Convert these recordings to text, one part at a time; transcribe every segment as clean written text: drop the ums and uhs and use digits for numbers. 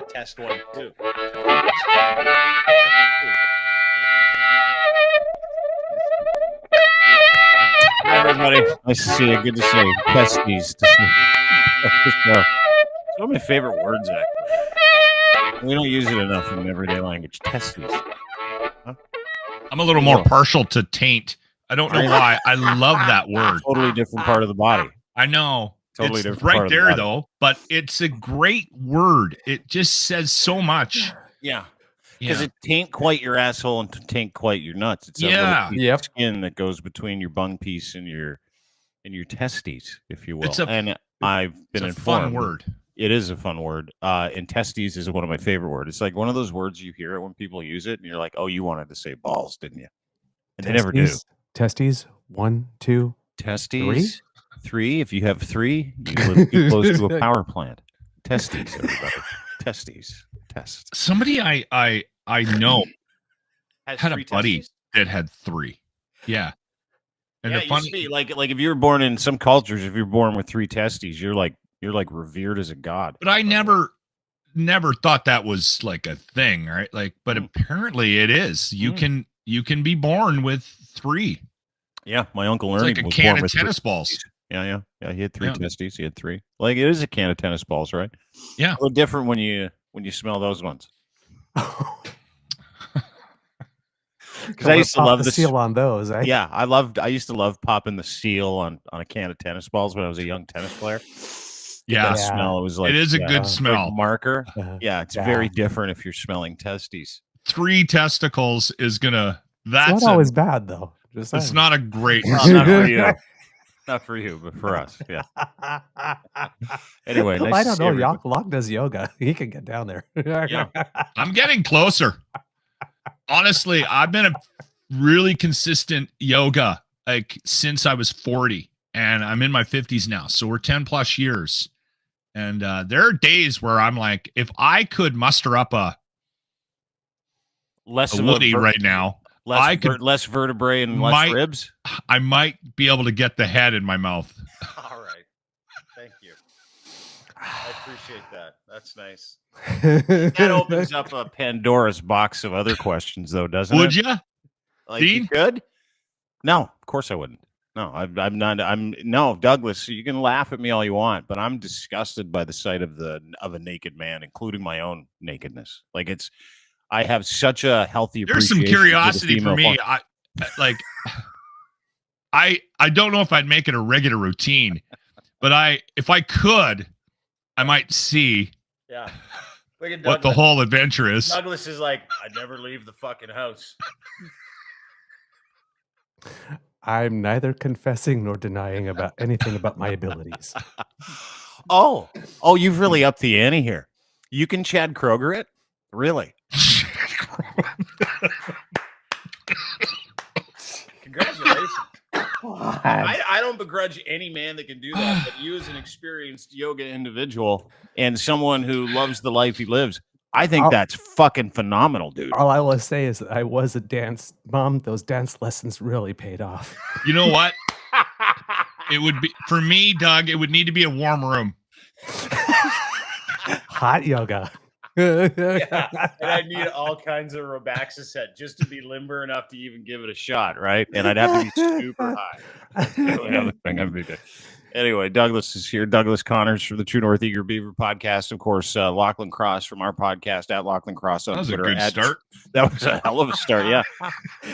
test 1, 2. Hi, everybody. Nice to see you. Good to see you. Testes. It's one of my favorite words, actually. We don't use it enough in everyday language. Testes. Huh? I'm a little more partial to taint. I don't know why. I love that word. Totally different part of the body. I know. Totally it's different right part there, of the though. But it's a great word. It just says so much. Yeah. Because it tain't quite your asshole and tain't quite your nuts. It's a little piece of skin that goes between your bung piece and your testes, if you will. I've been informed. It's a fun word. It is a fun word. And testes is one of my favorite words. It's like one of those words you hear it when people use it, and you're like, oh, you wanted to say balls, didn't you? And they never do. Testes. 1, 2, testes. 3. If you have 3, you live too close to a power plant. Testes, everybody. Testes. Test. Somebody I know had a buddy testes? that had 3. Yeah. And it used to be like if you were born in some cultures, if you're born with 3 testes, you're like revered as a god. But I never thought that was like a thing, right? Like, but apparently it is. You can be born with 3. Yeah, my uncle Ernie was like a can of tennis balls. Yeah. He had 3 testes. He had 3. Like it is a can of tennis balls, right? Yeah. A little different when you smell those ones. Because I used to love the seal on those. Eh? Yeah, I used to love popping the seal on a can of tennis balls when I was a young tennis player. Yeah, that smell. It was like it is a good smell. Marker. Yeah, it's very different if you're smelling testes. 3 testicles is gonna. That's it's not always bad though. It's not a great. Not for you. Not for you, but for us. Yeah. Anyway, nice I don't know. Locke does yoga. He can get down there. Yeah. I'm getting closer. Honestly, I've been a really consistent yoga like since I was 40, and I'm in my 50s now. So we're 10 plus years. And there are days where I'm like, if I could muster up a Woody right now, less vertebrae and less ribs. I might be able to get the head in my mouth. All right. Thank you. I appreciate that. That's nice. That opens up a Pandora's box of other questions, though, doesn't it? Would you? Like, Dean? You could? No, of course I wouldn't. No, I'm not. No, Douglas. You can laugh at me all you want, but I'm disgusted by the sight of a naked man, including my own nakedness. Like I have such a healthy appreciation. There's some curiosity for me. I don't know if I'd make it a regular routine, but if I could, I might see. Yeah. What the whole adventure is. Douglas is like, I never leave the fucking house. I'm neither confessing nor denying about anything about my abilities. Oh, you've really upped the ante here. You can Chad Kroger it? Really? Congratulations. I don't begrudge any man that can do that, but you as an experienced yoga individual and someone who loves the life he lives, I think that's fucking phenomenal, dude. All I will say is that I was a dance mom. Those dance lessons really paid off. You know what? It would be, for me, Doug, it would need to be a warm room. Hot yoga. Yeah, and I'd need all kinds of Robaxacet just to be limber enough to even give it a shot, right? And I'd have to be super high. That's the only other thing I'd be doing. Anyway, Douglas is here. Douglas Connors from the True North Eager Beaver podcast. Of course, Lochlin Cross from our podcast at Lochlin Cross on Twitter. That was a good start. That was a hell of a start, yeah.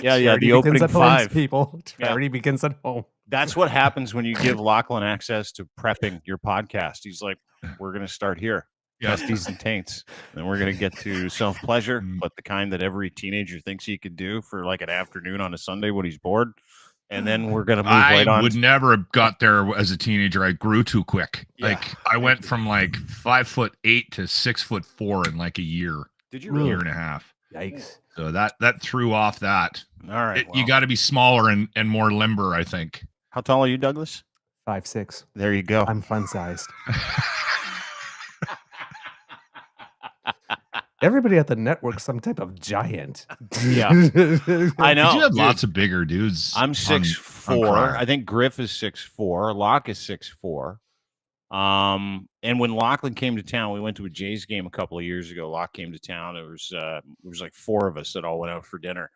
Yeah, the opening 5. People. Charity begins at home. That's what happens when you give Lochlin access to prepping your podcast. He's like, we're going to start here. Testes and taints. Then we're going to get to self-pleasure, but the kind that every teenager thinks he could do for like an afternoon on a Sunday when he's bored. And then we're going to move right on. I would never have got there as a teenager. I grew too quick. Yeah. Like I went from like 5'8" to 6'4" in like a year. Did you really? Year and a half. Yikes. So that threw off that. All right. You got to be smaller and more limber, I think. How tall are you, Douglas? 5'6". There you go. I'm fun-sized. Everybody at the network's some type of giant. Yeah. I know. You have lots of bigger dudes. I'm 6'4". I think Griff is 6'4". Locke is 6'4". And when Lochlin came to town, we went to a Jays game a couple of years ago. Locke came to town. It was like 4 of us that all went out for dinner.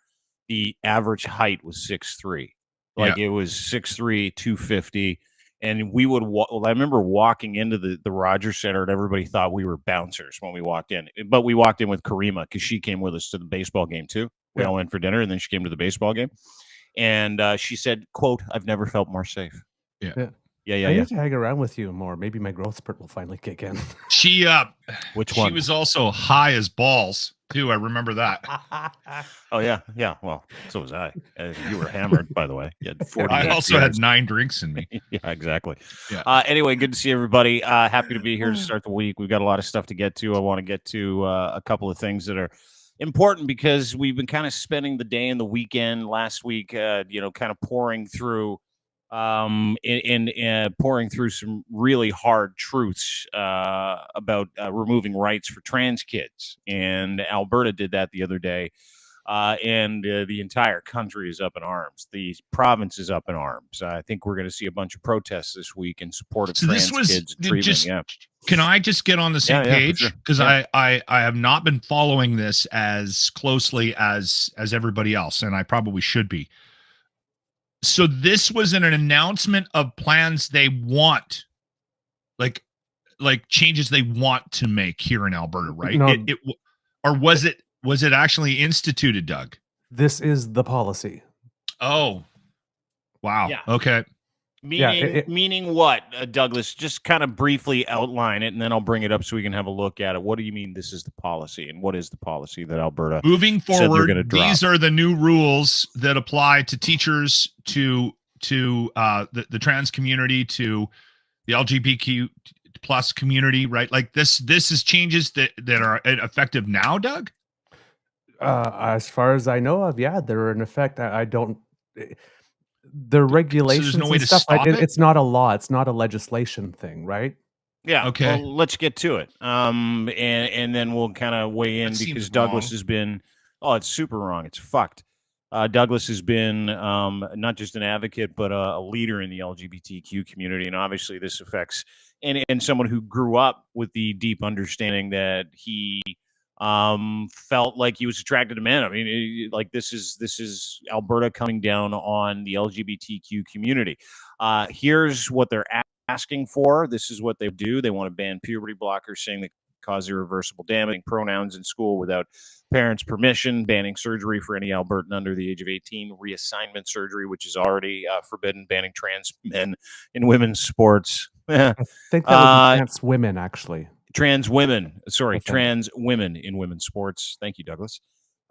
The average height was 6'3". Like it was 6'3", 250. And we would I remember walking into the Rogers Center, and everybody thought we were bouncers when we walked in. But we walked in with Karima because she came with us to the baseball game too. We all went for dinner, and then she came to the baseball game. And she said, quote, "I've never felt more safe." I Yeah. need to hang around with you more. Maybe my growth spurt will finally kick in. She Which one? She was also high as balls too. I remember that. Oh yeah. Well, so was I. You were hammered, by the way. You had 40. I also had 9 drinks in me. Yeah, exactly. Yeah. Anyway, good to see everybody. Happy to be here to start the week. We've got a lot of stuff to get to. I want to get to a couple of things that are important because we've been kind of spending the day and the weekend last week, kind of pouring through pouring through some really hard truths about removing rights for trans kids. And Alberta did that the other day. And the entire country is up in arms. The province is up in arms. I think we're going to see a bunch of protests this week in support of trans kids treatment. Can I just get on the same page? Because I have not been following this as closely as everybody else, and I probably should be. So this was an announcement of plans they want, like changes they want to make here in Alberta, right? No. Or was it actually instituted, Doug? This is the policy. Oh, wow. Yeah. Okay. Meaning what, Douglas? Just kind of briefly outline it, and then I'll bring it up so we can have a look at it. What do you mean this is the policy, and what is the policy that Alberta moving forward? These drop? are the new rules that apply to teachers, to the trans community, to the LGBTQ plus community, right? Like this is changes that are effective now, Doug. As far as I know of, they're in effect. I don't. The regulations so there's no way and to stuff. stop it? It's not a law. It's not a legislation thing, right? Yeah. Okay. Well, let's get to it. And then we'll kind of weigh in because Douglas has been. Oh, it's super wrong. It's fucked. Douglas has been not just an advocate, but a leader in the LGBTQ community, and obviously this affects and someone who grew up with the deep understanding that he felt like he was attracted to men. I mean, like this is Alberta coming down on the LGBTQ community. Here's what they're asking for. This is what they do. They want to ban puberty blockers, saying they cause irreversible damaging pronouns in school without parents' permission, banning surgery for any Albertan under the age of 18, reassignment surgery, which is already forbidden, banning trans men in women's sports. I think that would be trans women, actually. Trans women in women's sports. Thank you, Douglas.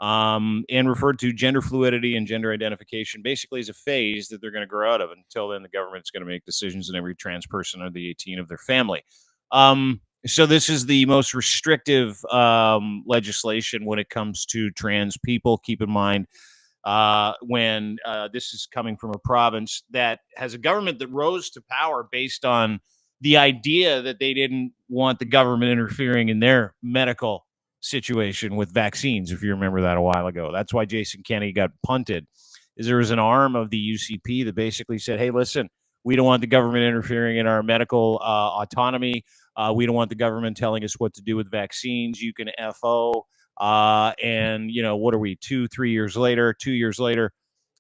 And referred to gender fluidity and gender identification basically as a phase that they're going to grow out of. Until then, the government's going to make decisions on every trans person under the 18 of their family. So this is the most restrictive legislation when it comes to trans people. Keep in mind, when this is coming from a province that has a government that rose to power based on the idea that they didn't want the government interfering in their medical situation with vaccines, if you remember that a while ago. That's why Jason Kenney got punted, is there was an arm of the UCP that basically said, hey, listen, we don't want the government interfering in our medical autonomy. We don't want the government telling us what to do with vaccines. You can FO. And, what are we, 2 years later,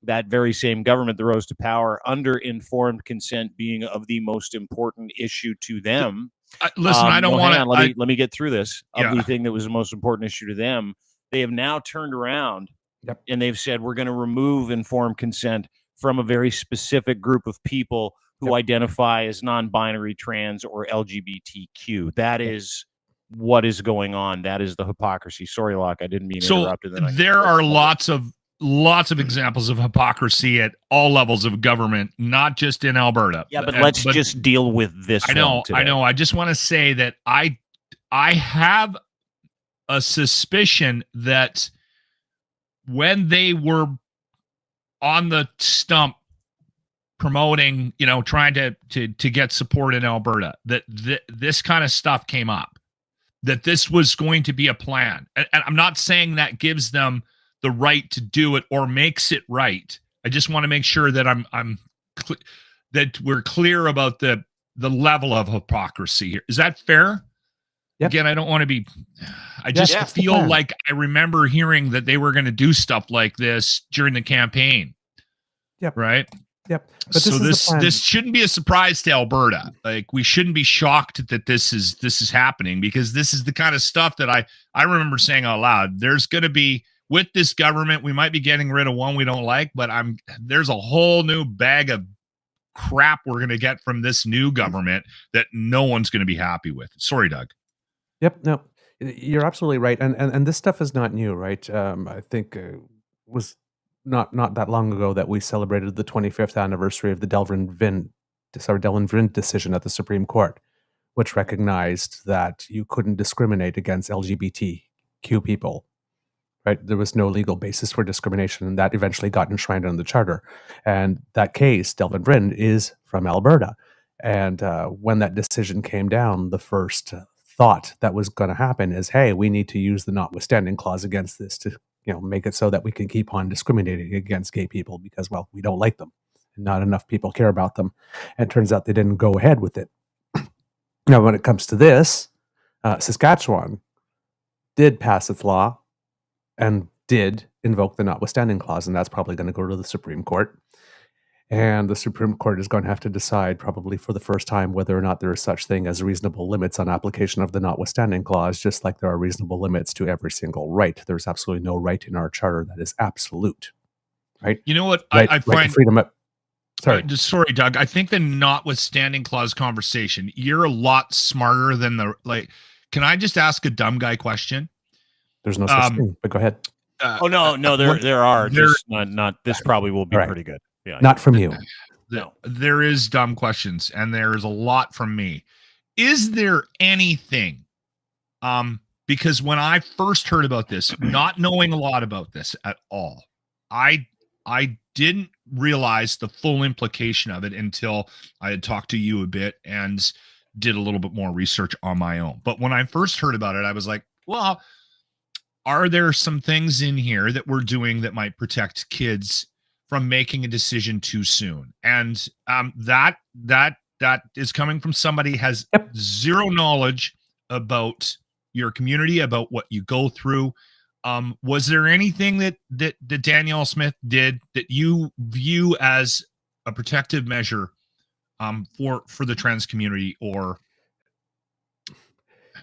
that very same government that rose to power under informed consent being of the most important issue to them. Listen, I don't want to. Let me get through this. Of the thing that was the most important issue to them, they have now turned around and they've said we're going to remove informed consent from a very specific group of people who identify as non-binary, trans, or LGBTQ. That is what is going on. That is the hypocrisy. Sorry, Locke, I didn't mean to interrupt. There are lots of examples of hypocrisy at all levels of government, not just in Alberta. Yeah, but let's just deal with this. I know. I just want to say that I have a suspicion that when they were on the stump promoting, trying to get support in Alberta, that this kind of stuff came up, that this was going to be a plan. And I'm not saying that gives them the right to do it or makes it right. I just want to make sure that that we're clear about the the level of hypocrisy here. Is that fair? Yep. Again, I don't want to be, I just feel like I remember hearing that they were going to do stuff like this during the campaign. Yep. Right. Yep. But so this shouldn't be a surprise to Alberta. Like, we shouldn't be shocked that this is happening, because this is the kind of stuff that I remember saying out loud. There's going to be, with this government, we might be getting rid of one we don't like, but there's a whole new bag of crap we're going to get from this new government that no one's going to be happy with. Sorry, Doug. Yep. No, you're absolutely right. And this stuff is not new, right? I think it was not that long ago that we celebrated the 25th anniversary of the Delvin Vryn decision at the Supreme Court, which recognized that you couldn't discriminate against LGBTQ people. Right? There was no legal basis for discrimination, and that eventually got enshrined in the charter. And that case, Delvin Vryn, is from Alberta. And when that decision came down, the first thought that was going to happen is, hey, we need to use the notwithstanding clause against this to, make it so that we can keep on discriminating against gay people because, well, we don't like them. And not enough people care about them. And it turns out they didn't go ahead with it. Now, when it comes to this, Saskatchewan did pass its law and did invoke the notwithstanding clause, and that's probably going to go to the Supreme Court. And the Supreme Court is going to have to decide, probably for the first time, whether or not there is such thing as reasonable limits on application of the notwithstanding clause, just like there are reasonable limits to every single right. There's absolutely no right in our charter that is absolute, right? You know what? Right, I find right to freedom of, sorry, sorry, Doug. I think the notwithstanding clause conversation, you're a lot smarter than can I just ask a dumb guy question? There's no such thing, but go ahead. No, there are. Just not. This probably will be pretty good. Yeah, not from you. No, there is dumb questions, and there is a lot from me. Is there anything? Because when I first heard about this, not knowing a lot about this at all, I didn't realize the full implication of it until I had talked to you a bit and did a little bit more research on my own. But when I first heard about it, I was like, well, are there some things in here that we're doing that might protect kids from making a decision too soon? And that is coming from somebody who has zero knowledge about your community, about what you go through. Was there anything that Danielle Smith did that you view as a protective measure for the trans community? Or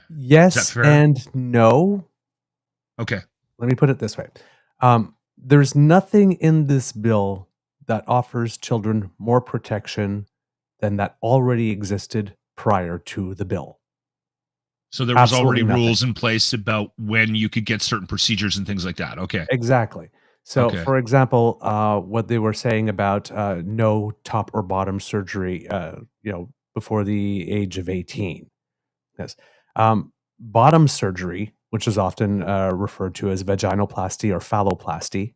yes and no. Okay. Let me put it this way. There's nothing in this bill that offers children more protection than that already existed prior to the bill. So there was already rules in place about when you could get certain procedures and things like that. Okay. Exactly. So, for example, what they were saying about no top or bottom surgery, before the age of 18. Yes. Bottom surgery, which is often referred to as vaginoplasty or phalloplasty,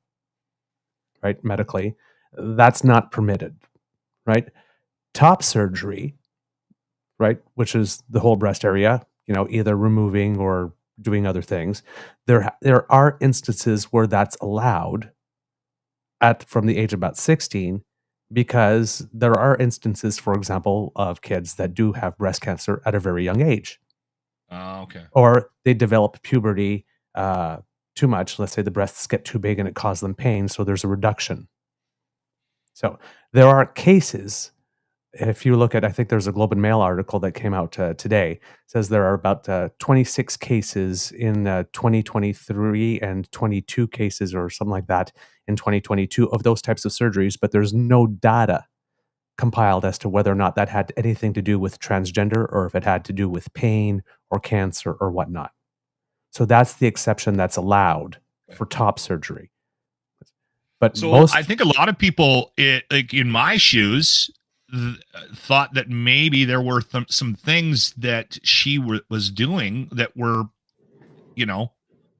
right, medically, that's not permitted, right? Top surgery, right, which is the whole breast area, either removing or doing other things. There are instances where that's allowed from the age of about 16, because there are instances, for example, of kids that do have breast cancer at a very young age. Okay. Or they develop puberty too much. Let's say the breasts get too big and it causes them pain, so there's a reduction. So there are cases. If you look at, I think there's a Globe and Mail article that came out today. It says there are about 26 cases in 2023 and 22 cases or something like that in 2022 of those types of surgeries, but there's no data compiled as to whether or not that had anything to do with transgender or if it had to do with pain or cancer or whatnot. So that's the exception that's allowed for top surgery. But so I think a lot of people, like in my shoes, thought that maybe there were some things that she was doing that were,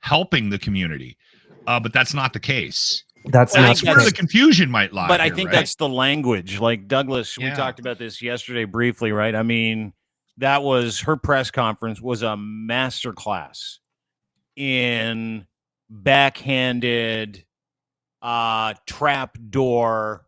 helping the community. But that's not the case. That's where the confusion might lie. But I think that's the language. Like Douglas, we talked about this yesterday briefly, right? I mean, that was her press conference was a masterclass in backhanded trap door.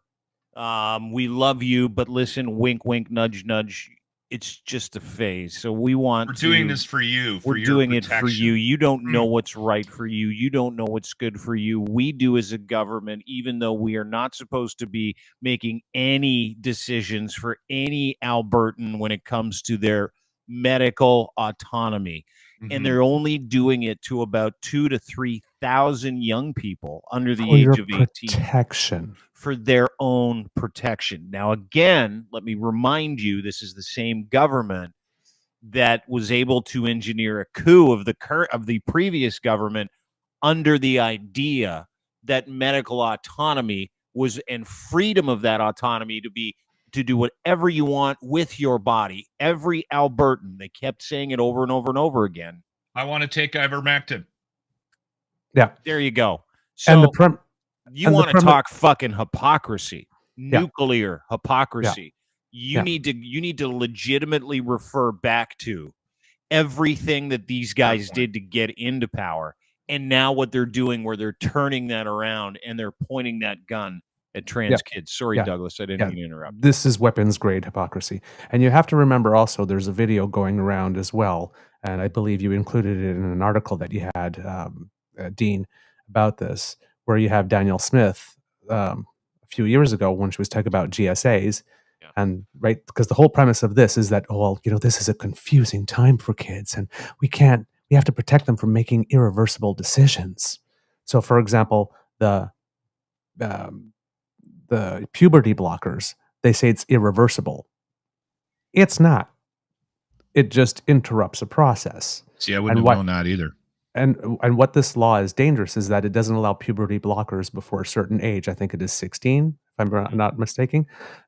We love you, but listen, wink, wink, nudge, nudge. it's just a phase. So we want We're doing this for you. For we're your doing it protection. for you. You don't know what's right for you. You don't know what's good for you. We do as a government, even though we are not supposed to be making any decisions for any Albertan when it comes to their medical autonomy. And they're only doing it to about 2,000 to 3,000 young people under the For your age of 18 protection. for their own protection. Now, again, let me remind you, this is the same government that was able to engineer a coup of the previous government under the idea that medical autonomy was, and freedom of that autonomy to do whatever you want with your body. Every Albertan, they kept saying it over and over and over again. I want to take ivermectin. Yeah. There you go. So And you want to talk fucking hypocrisy, nuclear hypocrisy. Yeah. You need to legitimately refer back to everything that these guys did to get into power. And now what they're doing, where they're turning that around and they're pointing that gun at trans kids. Sorry, Douglas, I didn't mean to interrupt. This is weapons grade hypocrisy. And you have to remember also there's a video going around as well. And I believe you included it in an article that you had, Dean, about this, where you have Danielle Smith a few years ago when she was talking about GSAs. And right, because the whole premise of this is that, oh, well, you know, this is a confusing time for kids and we have to protect them from making irreversible decisions. So, for example, the puberty blockers, they say it's irreversible. It's not. It just interrupts a process. See, I wouldn't have known that either. And what this law is dangerous is that it doesn't allow puberty blockers before a certain age. I think it is 16, if I'm not mistaken.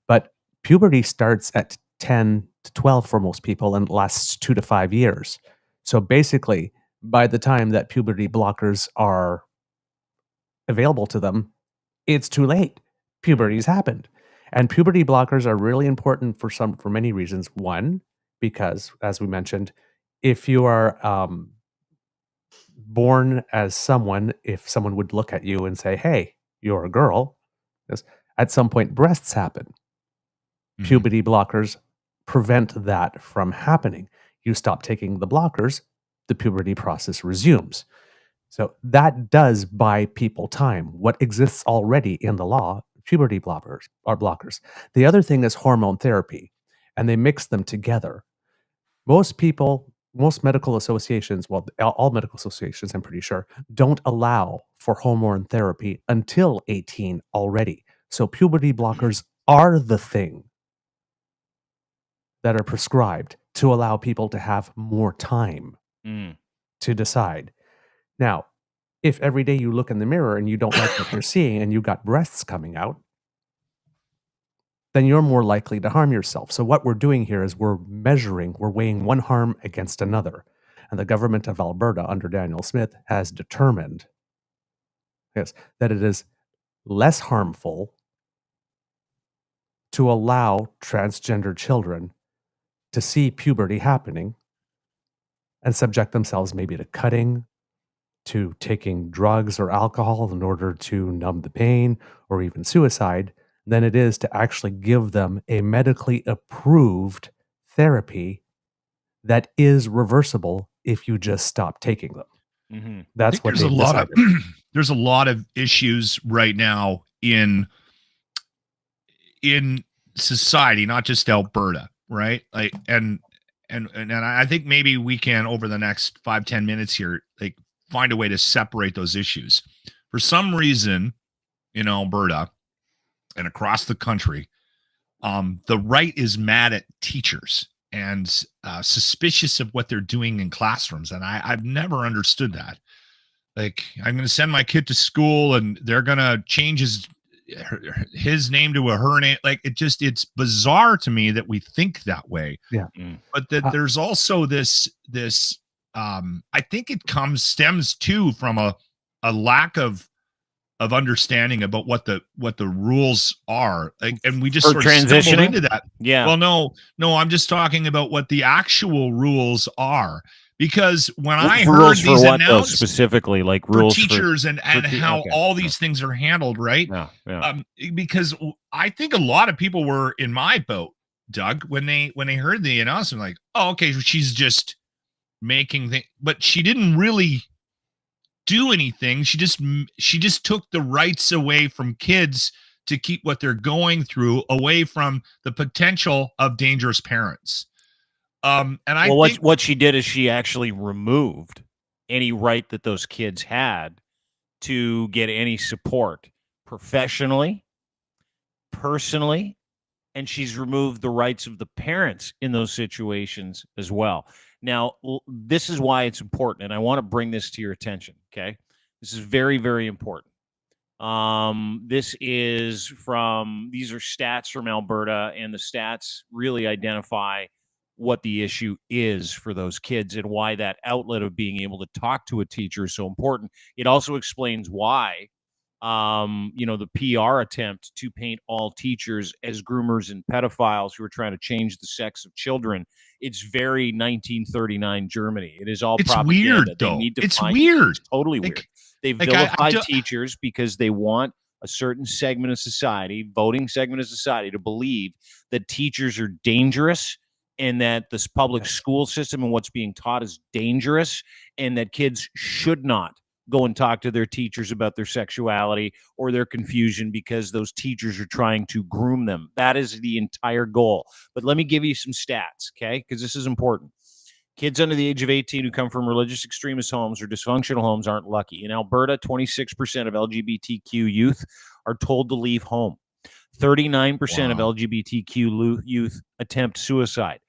But puberty starts at 10 to 12 for most people and lasts 2 to 5 years. So basically, by the time that puberty blockers are available to them, it's too late. Puberty's happened. And puberty blockers are really important for many reasons. One, because as we mentioned, if you are born as someone, if someone would look at you and say, hey, you're a girl, at some point breasts happen. Puberty blockers prevent that from happening. You stop taking the blockers, the puberty process resumes. So that does buy people time. What exists already in the law, puberty blockers are blockers. The other thing is hormone therapy, and they mix them together. Most medical associations, well, all medical associations, I'm pretty sure, don't allow for hormone therapy until 18 already. So puberty blockers are the thing that are prescribed to allow people to have more time to decide. Now, if every day you look in the mirror and you don't like what you're seeing and you got breasts coming out, then you're more likely to harm yourself. So what we're doing here is we're weighing one harm against another. And the government of Alberta under Danielle Smith has determined that it is less harmful to allow transgender children to see puberty happening and subject themselves maybe to cutting, to taking drugs or alcohol in order to numb the pain, or even suicide, than it is to actually give them a medically approved therapy that is reversible if you just stop taking them. That's what there's a lot of issues right now in society, not just Alberta, right? Like, and I think maybe we can, over the next 5-10 minutes here, like, find a way to separate those issues. For some reason in Alberta and across the country, the right is mad at teachers and suspicious of what they're doing in classrooms. And I've never understood that. Like, I'm going to send my kid to school and they're going to change his name to a her name. Like, it's bizarre to me that we think that way. Yeah. But that there's also this I think it stems too from a lack of understanding about what the rules are. Like, and we just sort of transitioning into that. Yeah. Well, no, I'm just talking about what the actual rules are. Because when I heard these announcements specifically, like rules for teachers and how all these things are handled, right? Yeah. Because I think a lot of people were in my boat, Doug, when they heard the announcement, like, oh, okay, she's just making things, but she didn't really do anything. She just took the rights away from kids to keep what they're going through away from the potential of dangerous parents. And I think what she did is she actually removed any right that those kids had to get any support professionally, personally, and she's removed the rights of the parents in those situations as well. Now, this is why it's important, and I want to bring this to your attention, okay? This is very, very important. These are stats from Alberta, and the stats really identify what the issue is for those kids and why that outlet of being able to talk to a teacher is so important. It also explains why the PR attempt to paint all teachers as groomers and pedophiles who are trying to change the sex of children. It's very 1939 Germany. It is all it's propaganda. weird, They though. need to It's find weird. It's totally weird. They vilify teachers because they want a certain segment of society, voting segment of society, to believe that teachers are dangerous and that this public school system and what's being taught is dangerous and that kids should not go and talk to their teachers about their sexuality or their confusion because those teachers are trying to groom them. That is the entire goal. But let me give you some stats, okay? Because this is important. Kids under the age of 18 who come from religious extremist homes or dysfunctional homes aren't lucky. In Alberta, 26% of LGBTQ youth are told to leave home. 39% of LGBTQ youth attempt suicide.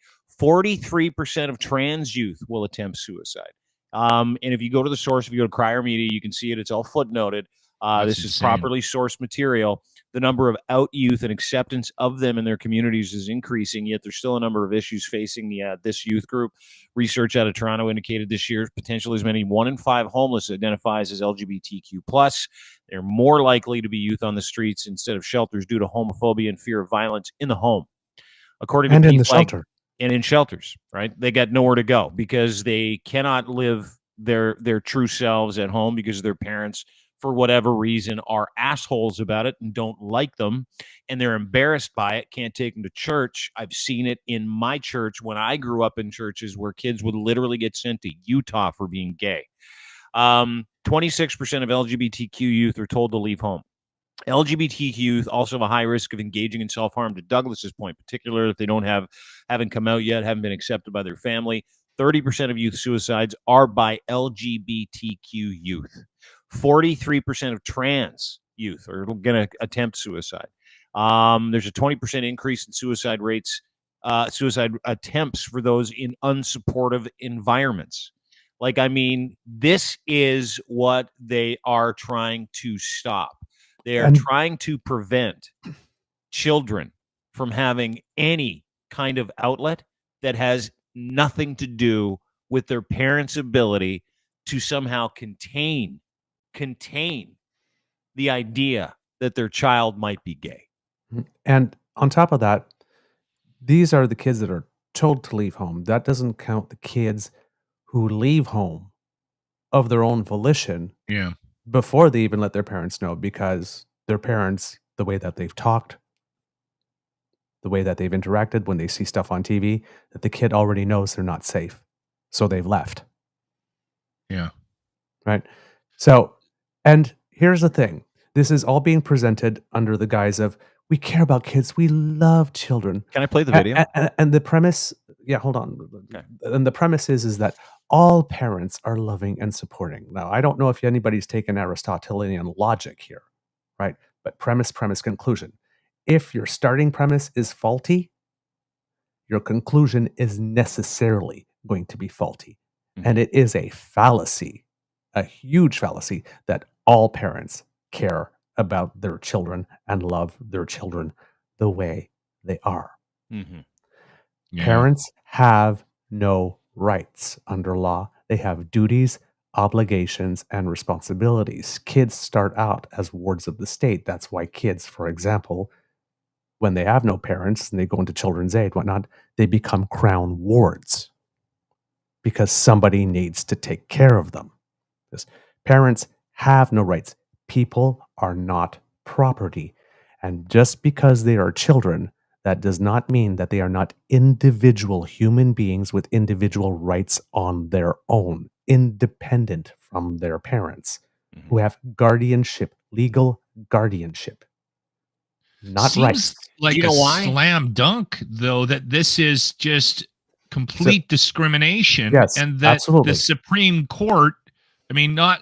43% of trans youth will attempt suicide. And if you go to the source, if you go to Crier Media, you can see it. It's all footnoted. This is properly sourced material. The number of out youth and acceptance of them in their communities is increasing, yet there's still a number of issues facing this youth group. Research out of Toronto indicated this year potentially as many 1 in 5 homeless identifies as LGBTQ+. They're more likely to be youth on the streets instead of shelters due to homophobia and fear of violence in the home. According to in the shelter. And in shelters, right? They got nowhere to go because they cannot live their true selves at home because their parents, for whatever reason, are assholes about it and don't like them, and they're embarrassed by it, can't take them to church. I've seen it in my church when I grew up in churches where kids would literally get sent to Utah for being gay. 26% of LGBTQ youth are told to leave home. LGBTQ youth also have a high risk of engaging in self-harm, to Douglas's point, particularly if they haven't come out yet, haven't been accepted by their family. 30% of youth suicides are by LGBTQ youth. 43% of trans youth are going to attempt suicide. There's a 20% increase in suicide attempts for those in unsupportive environments. This is what they are trying to stop. They are trying to prevent children from having any kind of outlet that has nothing to do with their parents' ability to somehow contain the idea that their child might be gay. And on top of that, these are the kids that are told to leave home. That doesn't count the kids who leave home of their own volition. Yeah. Before they even let their parents know, because their parents, the way that they've talked, the way that they've interacted when they see stuff on TV, that the kid already knows they're not safe. So they've left. Yeah. Right? So, and here's the thing. This is all being presented under the guise of, we care about kids. We love children. Can I play the video? And the premise, hold on. Okay. And the premise is that all parents are loving and supporting. Now, I don't know if anybody's taken Aristotelian logic here, right? But premise, conclusion. If your starting premise is faulty, your conclusion is necessarily going to be faulty. Mm-hmm. And it is a fallacy, a huge fallacy, that all parents care about their children and love their children the way they are. Mm-hmm. Yeah. Parents have no rights under law. They have duties, obligations, and responsibilities. Kids start out as wards of the state. That's why kids, for example, when they have no parents and they go into children's aid, whatnot, they become crown wards because somebody needs to take care of them. Because parents have no rights. People are not property. And just because they are children that does not mean that they are not individual human beings with individual rights on their own, independent from their parents, who have guardianship, legal guardianship, not rights. Seems like You know a why? slam dunk, though, that this is just complete discrimination, Yes, and that absolutely. the Supreme Court, I mean, not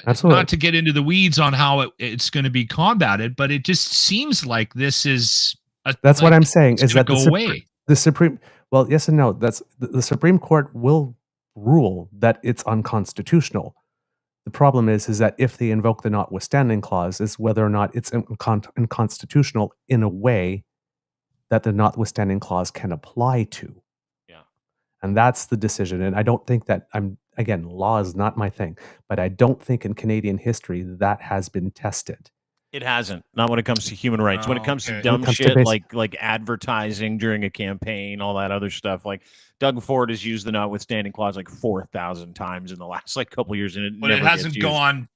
Absolutely. to get into the weeds on how it's going to be combated, but it just seems like this is That's what I'm saying, it's is going that to go away. the Supreme, well, yes and no. That's the Supreme Court will rule that it's unconstitutional. The problem is that if they invoke the notwithstanding clause, is whether or not it's unconstitutional in a way that the notwithstanding clause can apply to. Yeah. And that's the decision. And I don't think that again, law is not my thing, but I don't think in Canadian history that has been tested. It hasn't. Not when it comes to human rights. When it comes to Okay. dumb When it comes to shit basic- like advertising during a campaign, all that other stuff. Like Doug Ford has used the notwithstanding clause like 4,000 times in the last like couple years, and But it hasn't gone.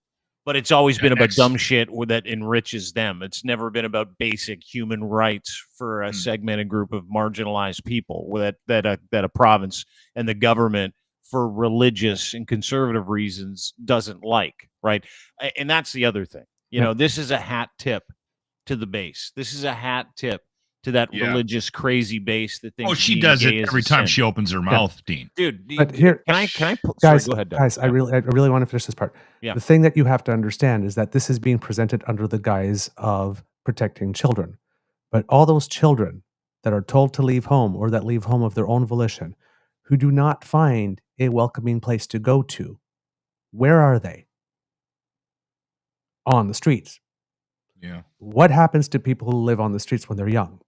But it's always been about next- dumb shit that enriches them. It's never been about basic human rights for a segmented group of marginalized people that a province and the government, for religious and conservative reasons, doesn't like, right? And that's the other thing. You know, this is a hat tip to the base. This is a hat tip to that religious crazy base that thinks. Oh, she being does gay it is every a time sin. she opens her mouth, Dean. Dude. But here, can I sorry, guys, go ahead, Doug. guys, Yeah. I really want to finish this part. Yeah. The thing that you have to understand is that this is being presented under the guise of protecting children. But all those children that are told to leave home or that leave home of their own volition, who do not find a welcoming place to go to, where are they? On the streets. Yeah. What happens to people who live on the streets when they're young?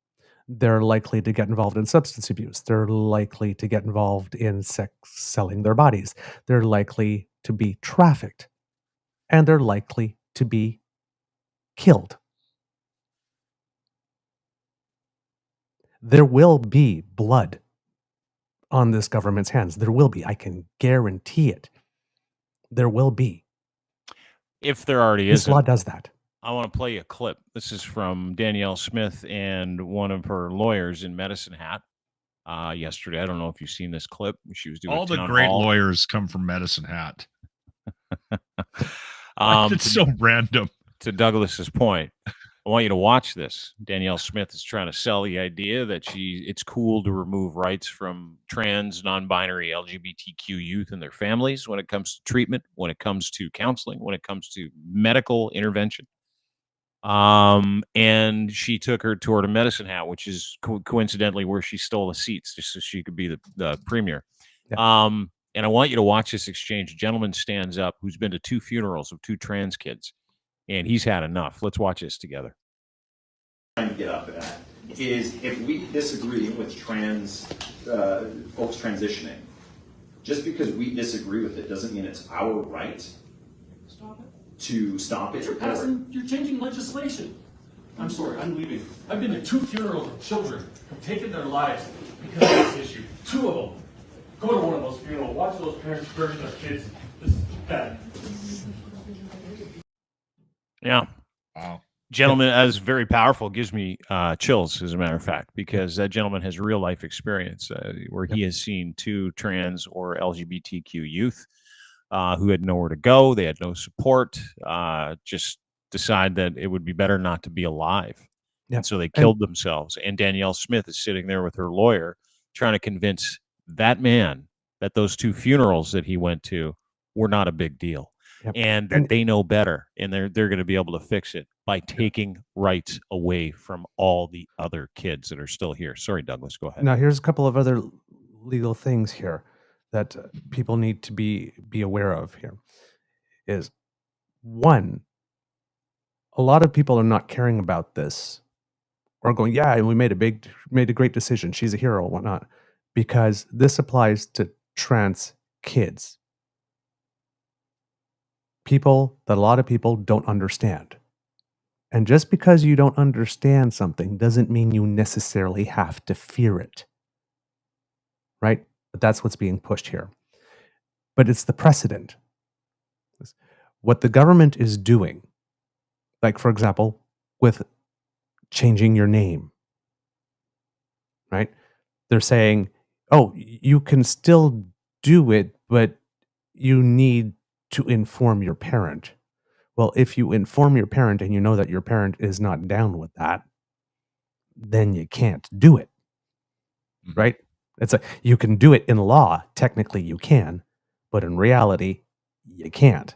They're likely to get involved in substance abuse. They're likely to get involved in sex, selling their bodies. They're likely to be trafficked. And they're likely to be killed. There will be blood on this government's hands. There will be. I can guarantee it. There will be. If there already This isn't, law does that. I want to play you a clip. This is from Danielle Smith and one of her lawyers in Medicine Hat yesterday. I don't know if you've seen this clip. She was doing All the town great hall. lawyers come from Medicine Hat. It's so random. To Douglas's point, I want you to watch this. Danielle Smith is trying to sell the idea that it's cool to remove rights from trans, non-binary, LGBTQ youth and their families when it comes to treatment, when it comes to counseling, when it comes to medical intervention. And she took her tour to Medicine Hat, which is coincidentally where she stole the seats just so she could be the premier. Yeah. And I want you to watch this exchange. A gentleman stands up who's been to 2 funerals of 2 trans kids, and he's had enough. Let's watch this together. Trying to get up at that is if we disagree with trans folks transitioning, just because we disagree with it doesn't mean it's our right to stop it. You're changing legislation. I'm sorry, I'm leaving. I've been to 2 funerals of children who've taken their lives because of this issue. 2 of them. Go to one of those funerals, watch those parents bury their kids. This is bad. Yeah. Wow. Gentleman, as very powerful, gives me chills, as a matter of fact, because that gentleman has real life experience where he has seen 2 trans or LGBTQ youth who had nowhere to go. They had no support, just decide that it would be better not to be alive. Yeah. And so they killed themselves. And Danielle Smith is sitting there with her lawyer trying to convince that man that those 2 funerals that he went to were not a big deal. Yep. And that they know better, and they're going to be able to fix it by taking rights away from all the other kids that are still here. Sorry, Douglas, go ahead. Now, here's a couple of other legal things here that people need to be aware of here. Is one, a lot of people are not caring about this or going, yeah, we made a great decision. She's a hero, whatnot, because this applies to trans kids. People that a lot of people don't understand. And just because you don't understand something doesn't mean you necessarily have to fear it. Right? But that's what's being pushed here. But it's the precedent. What the government is doing, like, for example, with changing your name, right? They're saying, oh, you can still do it, but you need to inform your parent. Well, if you inform your parent and you know that your parent is not down with that, then you can't do it, Mhm. right? It's like you can do it in law. Technically, you can, but in reality, you can't.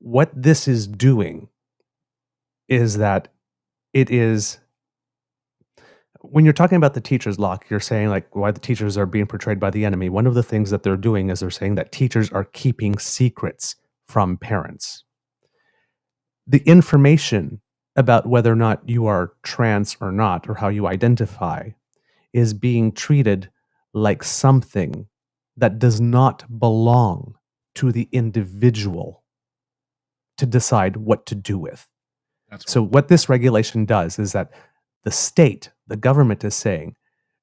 What this is doing is that it is when you're talking about the teachers lock, you're saying like why the teachers are being portrayed by the enemy. One of the things that they're doing is they're saying that teachers are keeping secrets from parents. The information about whether or not you are trans or not, or how you identify, is being treated like something that does not belong to the individual to decide what to do with. That's So what this regulation does is that the state, the government is saying,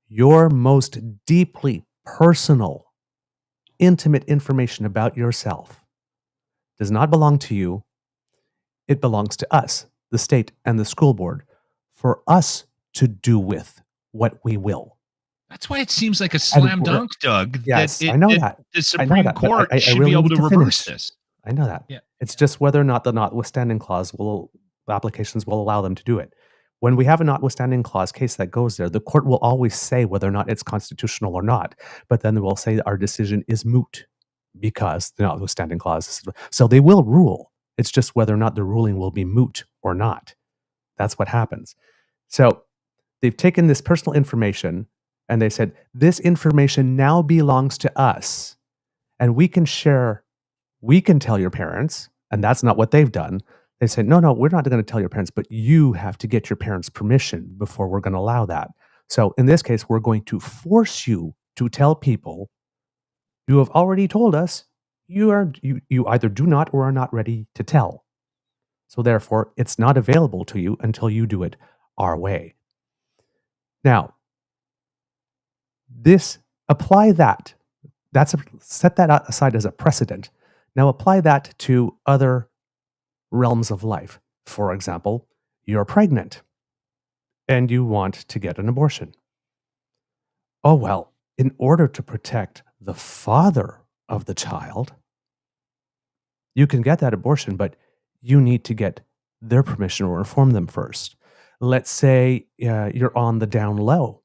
your most deeply personal, intimate information about yourself does not belong to you. It belongs to us, the state and the school board, for us to do with what we will. That's why it seems like a slam we're- dunk, Doug. Yes, that I know that. The I know Supreme that, but Court I should really be able need to to reverse finish. this. I know that. Yeah. It's just whether or not the notwithstanding clause applications will allow them to do it. When we have a notwithstanding clause case that goes there, the court will always say whether or not it's constitutional or not. But then they will say our decision is moot because the notwithstanding clause. So they will rule. It's just whether or not the ruling will be moot or not. That's what happens. So they've taken this personal information and they said, this information now belongs to us. And we can tell your parents, and that's not what they've done. They said, no, we're not going to tell your parents, but you have to get your parents' permission before we're going to allow that. So in this case, we're going to force you to tell people you have already told us you either do not or are not ready to tell. So therefore, it's not available to you until you do it our way. Now, apply that. Set that aside as a precedent. Now apply that to other realms of life. For example, you're pregnant and you want to get an abortion. Oh, well, in order to protect the father of the child, you can get that abortion, but you need to get their permission or inform them first. Let's say you're on the down low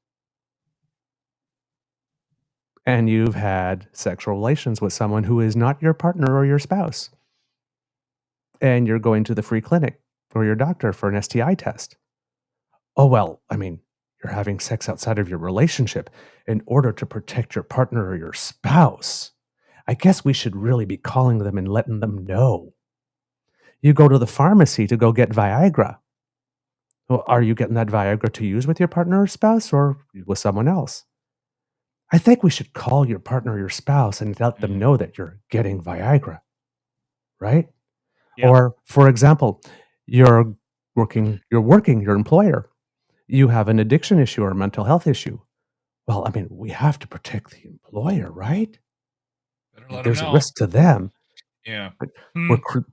and you've had sexual relations with someone who is not your partner or your spouse, and you're going to the free clinic or your doctor for an STI test. Oh, well, I mean, you're having sex outside of your relationship in order to protect your partner or your spouse. I guess we should really be calling them and letting them know. You go to the pharmacy to go get Viagra. Well, are you getting that Viagra to use with your partner or spouse or with someone else? I think we should call your partner or your spouse and let them know that you're getting Viagra, right? Yeah. Or, for example, you're working, your employer, you have an addiction issue or a mental health issue. Well, I mean, we have to protect the employer, right? Better let 'em There's a know. risk to them. Yeah.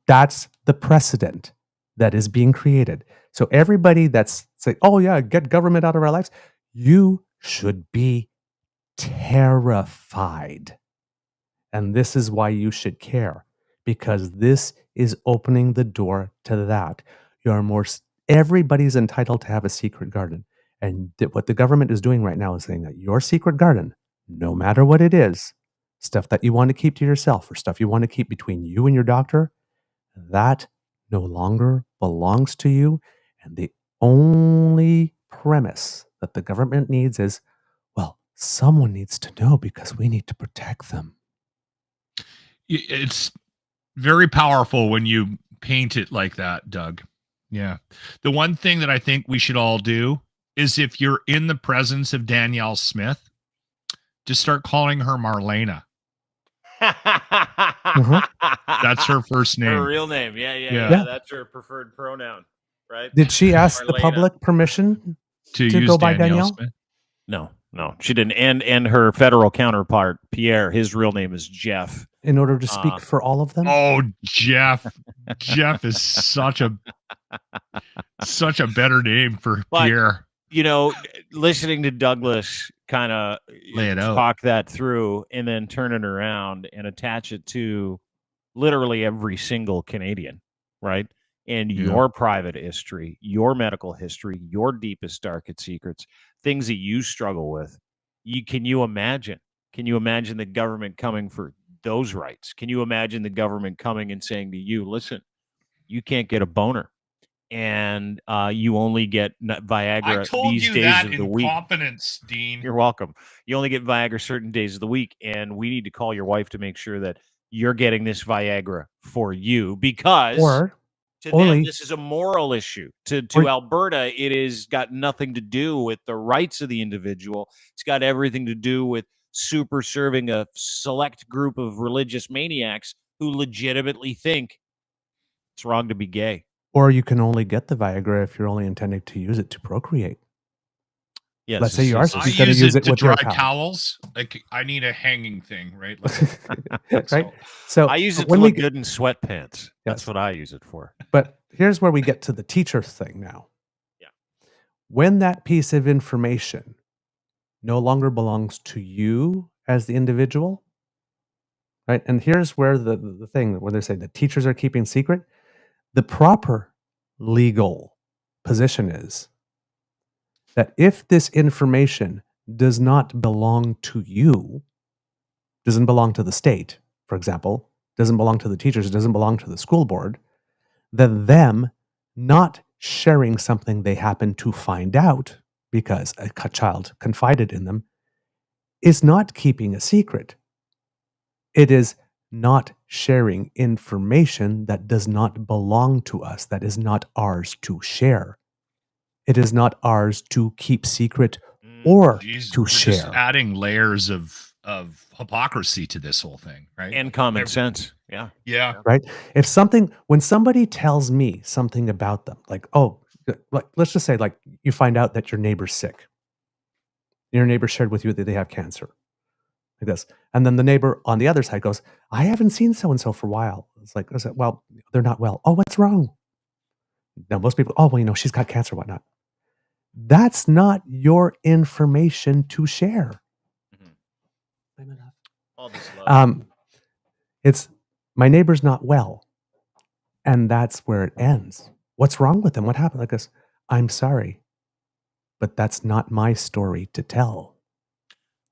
That's the precedent that is being created. So everybody that's saying, oh yeah, get government out of our lives, you should be terrified. And this is why you should care, because this is opening the door to that. Everybody's entitled to have a secret garden. And what the government is doing right now is saying that your secret garden, no matter what it is, stuff that you want to keep to yourself or stuff you want to keep between you and your doctor, that no longer belongs to you. And the only premise that the government needs is, well, someone needs to know because we need to protect them. It's very powerful when you paint it like that, Doug. Yeah. The one thing that I think we should all do is if you're in the presence of Danielle Smith, just start calling her Marlena. That's her first name. Her real name. Yeah. Yeah. That's her preferred pronoun, right? Did she ask the Marlena. public permission to use go by Danielle Danielle? Smith? No, she didn't. And her federal counterpart, Pierre, his real name is Jeff. In order to speak for all of them? Oh, Jeff. Jeff is such a better name for Pierre. listening to Douglas kind of Lay it out. talk that through and then turn it around and attach it to literally every single Canadian, right? And Yeah. your private history, your medical history, your deepest, darkest secrets, things that you struggle with. Can you imagine? Can you imagine the government coming for those rights? Can you imagine the government coming and saying to you, listen, you can't get a boner and you only get Viagra I told these you days that of the in week. confidence, Dean. You're welcome. You only get Viagra certain days of the week, and we need to call your wife to make sure that you're getting this Viagra for you because Or to them only this is a moral issue. To Or- Alberta, it has got nothing to do with the rights of the individual. It's got everything to do with super serving a select group of religious maniacs who legitimately think it's wrong to be gay. or you can only get the Viagra if you're only intending to use it to procreate. Yes, Let's say you are I You're gonna use use it it to with your dry pal. towels. Like I need a hanging thing, right? Like, Right? So I use it to when we look get- good in sweatpants. That's Yes. what I use it for. But here's where we get to the teacher thing now. Yeah. When that piece of information no longer belongs to you as the individual, right? And here's where the thing where they say that teachers are keeping secret, the proper legal position is that if this information does not belong to you, doesn't belong to the state, for example, doesn't belong to the teachers, doesn't belong to the school board, then them not sharing something they happen to find out because a child confided in them is not keeping a secret. It is not sharing information that does not belong to us, that is not ours to share. It is not ours to keep secret or geez, to we're just share. adding layers of hypocrisy to this whole thing, right? And common sense. Yeah. Yeah. Right? When somebody tells me something about them, like, let's just say, like, you find out that your neighbor's sick. Your neighbor shared with you that they have cancer, like this. And then the neighbor on the other side goes, I haven't seen so-and-so for a while. It's like, I said, well, they're not well. Oh, what's wrong? Now, most people, she's got cancer, whatnot. That's not your information to share. All this love. It's my neighbor's not well. And that's where it ends. What's wrong with them? What happened? Like this, I'm sorry, but that's not my story to tell.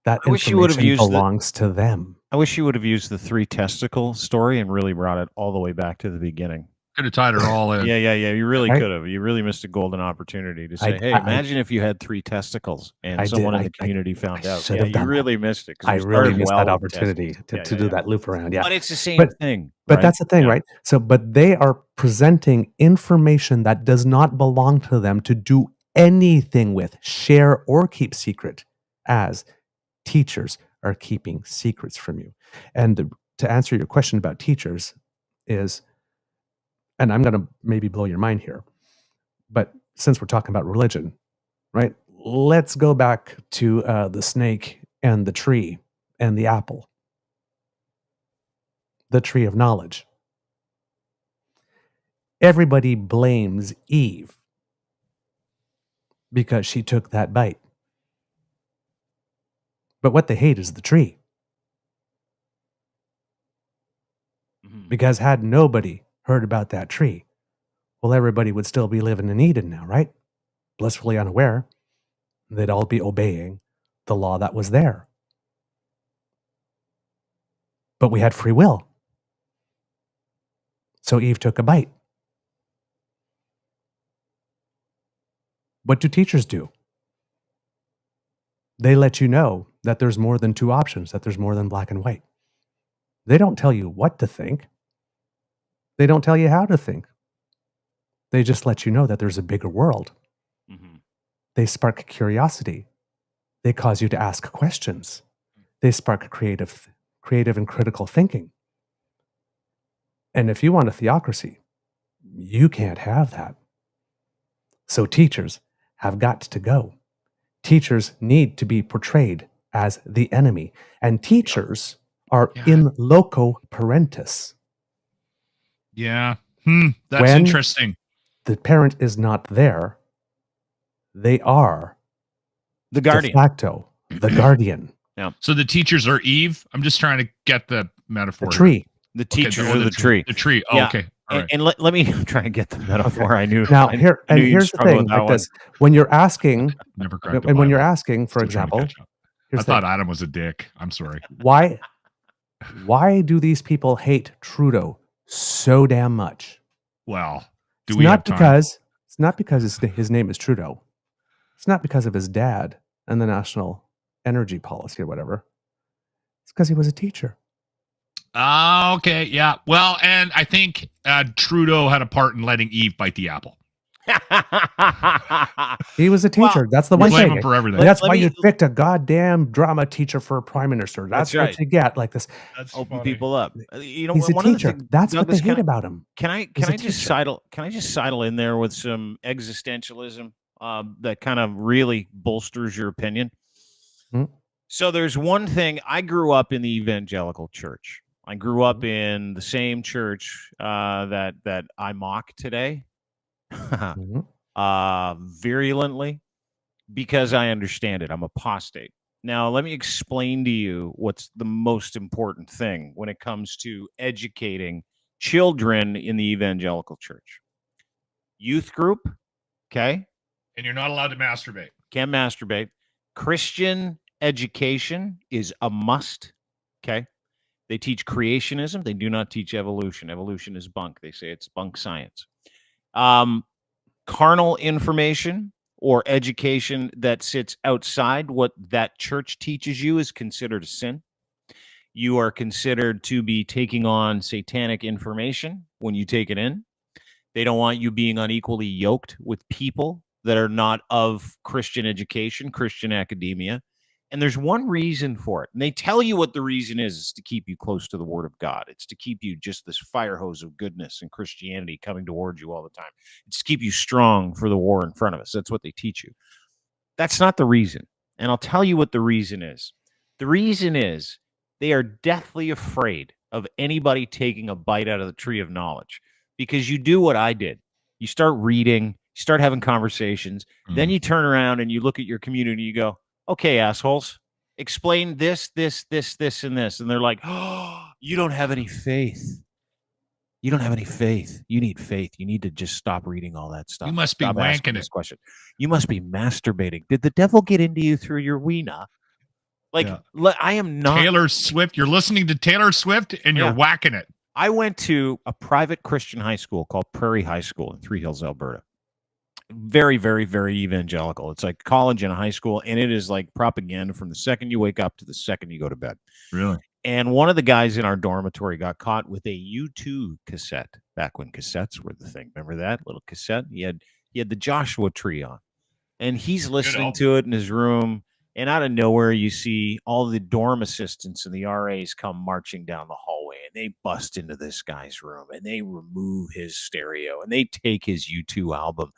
That I wish you would have information used belongs to them. I wish you would have used the 3 testicle story and really brought it all the way back to the beginning. Could have tied it all in. Yeah. You really Right? could have. You really missed a golden opportunity to say, I- hey, I- imagine if you had 3 testicles and I someone did. in the community found out. should Yeah, have you done that. really missed it. 'cause I we really started missed well that with opportunity testicles. to do that loop around. Yeah. But it's the same But- thing. But right? that's the thing, Yeah. right? So, but they are presenting information that does not belong to them to do anything with, share, or keep secret, as teachers are keeping secrets from you. And to answer your question about teachers is, and I'm going to maybe blow your mind here, but since we're talking about religion, right? Let's go back to the snake and the tree and the apple, the tree of knowledge. Everybody blames Eve because she took that bite. But what they hate is the tree. Mhm. Because had nobody heard about that tree, well, everybody would still be living in Eden now, right? Blissfully unaware. They'd all be obeying the law that was there. But we had free will. So Eve took a bite. What do teachers do? They let you know that there's more than 2 options, that there's more than black and white. They don't tell you what to think. They don't tell you how to think. They just let you know that there's a bigger world. Mhm. They spark curiosity. They cause you to ask questions. They spark creative and critical thinking. And if you want a theocracy, you can't have that. So teachers have got to go. Teachers need to be portrayed as the enemy. And teachers are Yeah. in loco parentis. Yeah. That's When- interesting. The parent is not there. They are The de guardian. facto the guardian. So the teachers are Eve. I'm just trying to get the metaphor. The tree. The teachers are the tree. The tree. Oh, Yeah. okay. All right. And let me try and get the metaphor. I knew. Now I here knew you'd here's the struggle with thing. that Like one. this, when you're asking, Never cracked and when you're Bible. asking, for Still trying to example, catch up. I here's the thought thing. Adam was a dick. I'm sorry. Why do these people hate Trudeau so damn much? Well, do It's we have not time? because his name is Trudeau. It's not because of his dad and the national energy policy or whatever. It's because he was a teacher. Okay. Yeah. Well, and I think Trudeau had a part in letting Eve bite the apple. He was a teacher. Well, That's the one Blame thing. him for everything. That's Let why me- you picked a goddamn drama teacher for a prime minister. That's That's right. what you get. Like this. That's Open people up. You know, He's a one of the teacher. things, That's what Douglas, they hate about him. Can I He's a just teacher. sidle? Can I just sidle in there with some existentialism that kind of really bolsters your opinion? Hmm. So there's one thing. I grew up in the evangelical church. I grew up in the same church that I mock today, Mhm. virulently, because I understand it. I'm apostate. Now, let me explain to you what's the most important thing when it comes to educating children in the evangelical church. Youth group, okay, And you're not allowed to masturbate. can't masturbate. Christian education is a must, okay? They teach creationism. They do not teach evolution. Evolution is bunk. They say it's bunk science. Carnal information or education that sits outside what that church teaches you is considered a sin. You are considered to be taking on satanic information when you take it in. They don't want you being unequally yoked with people that are not of Christian education, Christian academia. And there's one reason for it. And they tell you what the reason is. It's to keep you close to the Word of God. It's to keep you just this fire hose of goodness and Christianity coming towards you all the time. It's to keep you strong for the war in front of us. That's what they teach you. That's not the reason. And I'll tell you what the reason is. The reason is they are deathly afraid of anybody taking a bite out of the tree of knowledge, because you do what I did. You start reading, you start having conversations, then you turn around and you look at your community and you go, okay, assholes, explain this, this, this, this, and this. And they're like, oh, you don't have any faith. You don't have any faith. You need faith. You need to just stop reading all that stuff. You must be Stop asking wanking this it. question. You must be masturbating. Did the devil get into you through your wiener? Like, Yeah. I am not. Taylor Swift. You're listening to Taylor Swift and you're Yeah. whacking it. I went to a private Christian high school called Prairie High School in Three Hills, Alberta. Very, very, very evangelical. It's like college and a high school, and it is like propaganda from the second you wake up to the second you go to bed. Really? And one of the guys in our dormitory got caught with a U2 cassette back when cassettes were the thing. Remember that little cassette? He had the Joshua Tree on, and he's listening to it in his room. And out of nowhere, you see all the dorm assistants and the RAs come marching down the hallway, and they bust into this guy's room, and they remove his stereo, and they take his U2 album,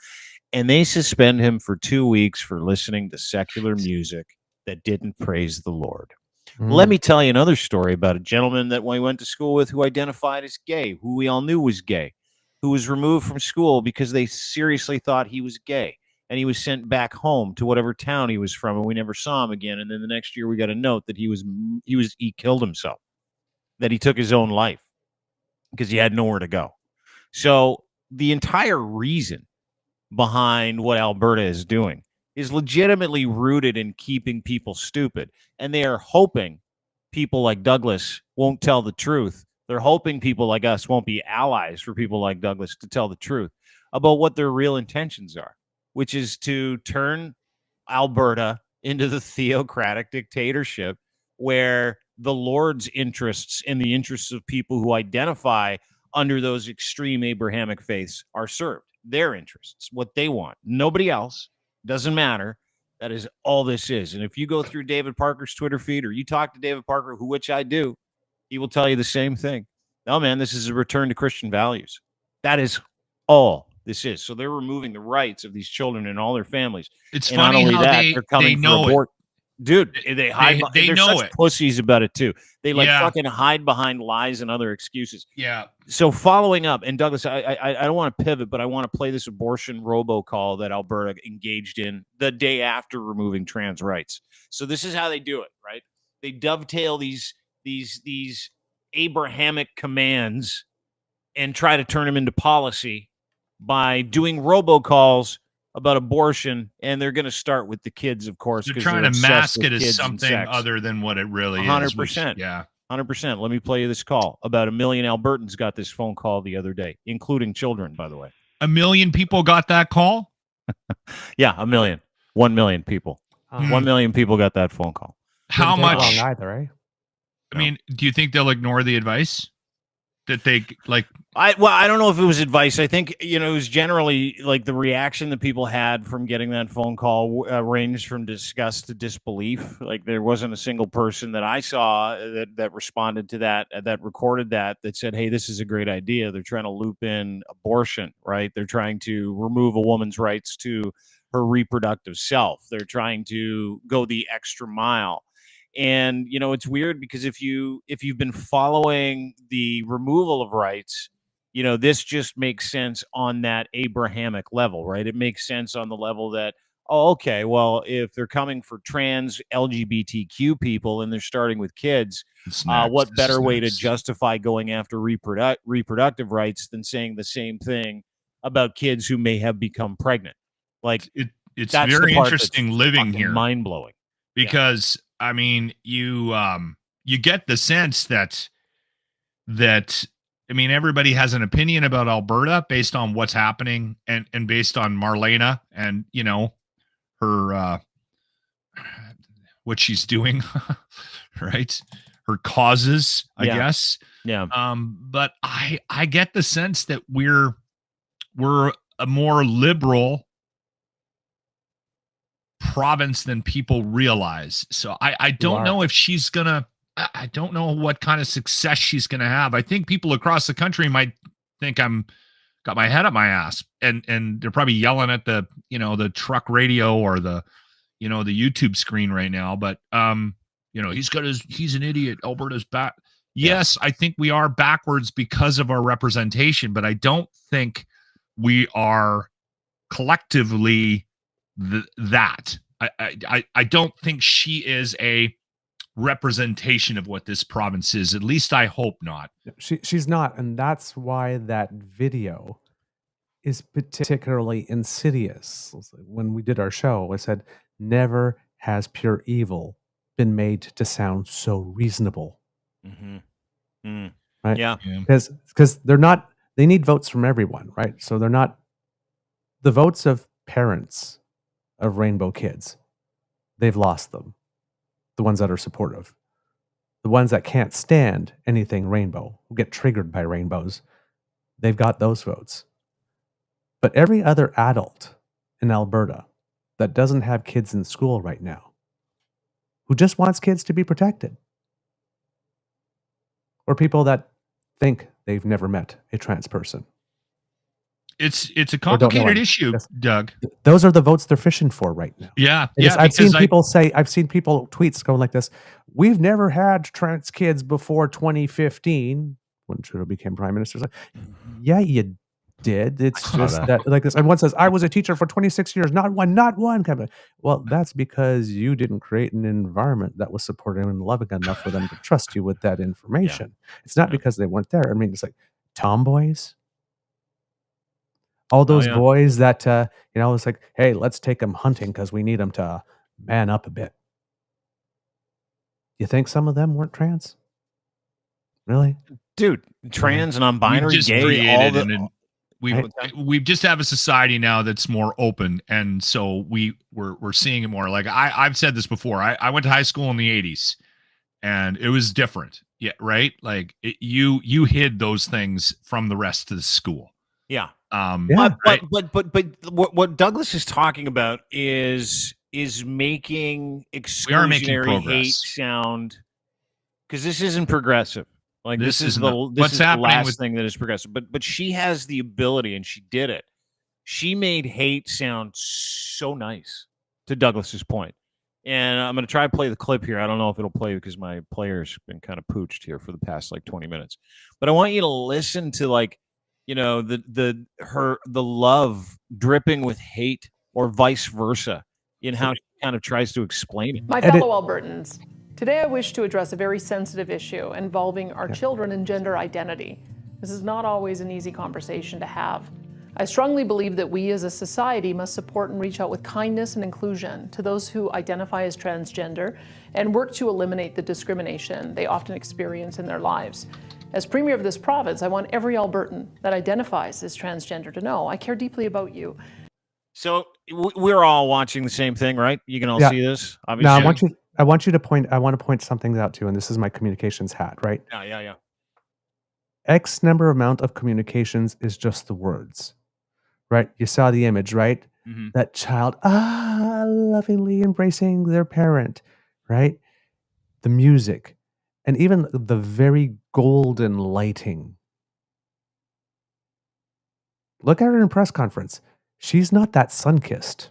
and they suspend him for 2 weeks for listening to secular music that didn't praise the Lord. Let me tell you another story about a gentleman that we went to school with who identified as gay, who we all knew was gay, who was removed from school because they seriously thought he was gay. And he was sent back home to whatever town he was from, and we never saw him again. And then the next year we got a note that he killed himself, that he took his own life because he had nowhere to go. So the entire reason behind what Alberta is doing is legitimately rooted in keeping people stupid. And they are hoping people like Douglas won't tell the truth. They're hoping people like us won't be allies for people like Douglas to tell the truth about what their real intentions are, which is to turn Alberta into the theocratic dictatorship where the Lord's interests and the interests of people who identify under those extreme Abrahamic faiths are served. Their interests, what they want. Nobody else. Doesn't matter. That is all this is. And if you go through David Parker's Twitter feed or you talk to David Parker, which I do, he will tell you the same thing. No, man, this is a return to Christian values. That is all this is. So they're removing the rights of these children and all their families. It's And not funny only how that, they they're coming know for abort. Dude, they hide. They They're know such it. pussies about it too. They like Yeah. fucking hide behind lies and other excuses. Yeah. So following up, and Douglas, I don't want to pivot, but I want to play this abortion robocall that Alberta engaged in the day after removing trans rights. So this is how they do it, right? They dovetail these Abrahamic commands and try to turn them into policy by doing robocalls about abortion, and they're going to start with the kids, of course. They're 'cause trying to obsessed mask with it as kids and something sex. other than what it really is. 100%. Yeah. 100%. Let me play you this call. About 1 million Albertans got this phone call the other day, including children, by the way. 1 million people got that call? Yeah, 1 million. 1 million people. 1 million people got that phone call. How Didn't take much? long either, eh? I mean, do you think they'll ignore the advice that they like? I don't know if it was advice. I think, it was generally like the reaction that people had from getting that phone call ranged from disgust to disbelief. Like there wasn't a single person that I saw that responded to that, that recorded that said, hey, this is a great idea. They're trying to loop in abortion, right? They're trying to remove a woman's rights to her reproductive self. They're trying to go the extra mile. And, it's weird because if you've been following the removal of rights, this just makes sense on that Abrahamic level, right? It makes sense on the level that, oh, okay, well, if they're coming for trans LGBTQ people and they're starting with kids, what better way to justify going after reproductive rights than saying the same thing about kids who may have become pregnant? Like, it's that's very the part interesting living here, mind-blowing. because I mean, you get the sense that I mean, everybody has an opinion about Alberta based on what's happening and based on Marlena and, her, what she's doing, right? Her causes, I guess. Yeah. But I get the sense that we're a more liberal province than people realize. So I don't know if she's gonna, I don't know what kind of success she's going to have. I think people across the country might think I'm got my head up my ass, and they're probably yelling at the, the truck radio or the, the YouTube screen right now. But, he's an idiot. Alberta's back. Yes, I think we are backwards because of our representation, but I don't think we are collectively that. I don't think she is a representation of what this province is. At least I hope not. She's not, and that's why that video is particularly insidious. When we did our show, I said, never has pure evil been made to sound so reasonable. Right? Yeah. Because they need votes from everyone, right? So they're not the votes of parents of rainbow kids. They've lost them. The ones that are supportive. The ones that can't stand anything rainbow, who get triggered by rainbows, they've got those votes. But every other adult in Alberta that doesn't have kids in school right now, who just wants kids to be protected, or people that think they've never met a trans person. It's a complicated issue, Doug. Those are the votes they're fishing for right now. Yeah. I've seen people tweets going like this. We've never had trans kids before 2015 when Trudeau became prime minister. Like, yeah, you did. It's just that like this. And one says, I was a teacher for 26 years, not one. Kind of, well, that's because you didn't create an environment that was supportive and loving enough for them to trust you with that information. It's not because they weren't there. I mean, it's like tomboys. All those boys that, it's like, hey, let's take them hunting because we need them to man up a bit. You think some of them weren't trans? Really? Dude, trans, non-binary, gay, we just have a society now that's more open, and so we're seeing it more. Like I've said this before. I went to high school in the 80s, and it was different. Yeah, right? Like you hid those things from the rest of the school. Yeah. Right? But what Douglas is talking about is making exclusionary hate sound, because this isn't progressive. Like this is the last thing that is progressive. But she has the ability, and she did it. She made hate sound so nice, to Douglas's point. And I'm going to try to play the clip here. I don't know if it'll play because my player's been kind of pooched here for the past like 20 minutes. But I want you to listen to like, you know, the love dripping with hate or vice versa in how she kind of tries to explain it. My fellow Albertans, today I wish to address a very sensitive issue involving our children and gender identity. This is not always an easy conversation to have. I strongly believe that we as a society must support and reach out with kindness and inclusion to those who identify as transgender and work to eliminate the discrimination they often experience in their lives. As Premier of this province, I want every Albertan that identifies as transgender to know I care deeply about you. So we're all watching the same thing, right? You can all see this, obviously. Now I want to point something out too, and this is my communications hat, right? Yeah. X number amount of communications is just the words, right? You saw the image, right? Mm-hmm. That child, lovingly embracing their parent, right? The music, and even the very golden lighting. Look at her in press conference. She's not that sun-kissed.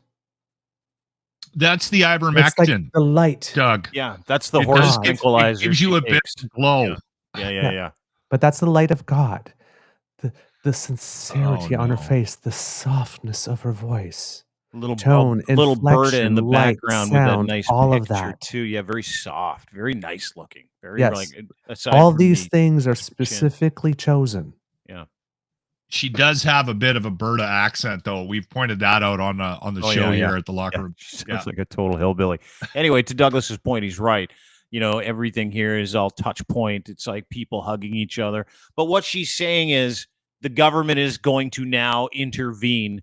That's the ivermectin. It's like the light, Doug. Yeah, that's the It horse does- tranquilizer. It gives you a bit of glow. Yeah. but that's the light of God. The sincerity on her no. face, the softness of her voice. Little Tone, little Berta in the inflection, light, background sound, with that nice all of picture that. too. Yeah, very soft, very nice looking. Very Yes. like aside All from these the- things are chin. specifically chosen. Yeah. She does have a bit of a Berta accent, though. We've pointed that out on the Oh, show yeah. here at the locker room. She sounds like a total hillbilly. Anyway, to Douglas's point, he's right. You know, everything here is all touch point. It's like people hugging each other. But what she's saying is the government is going to now intervene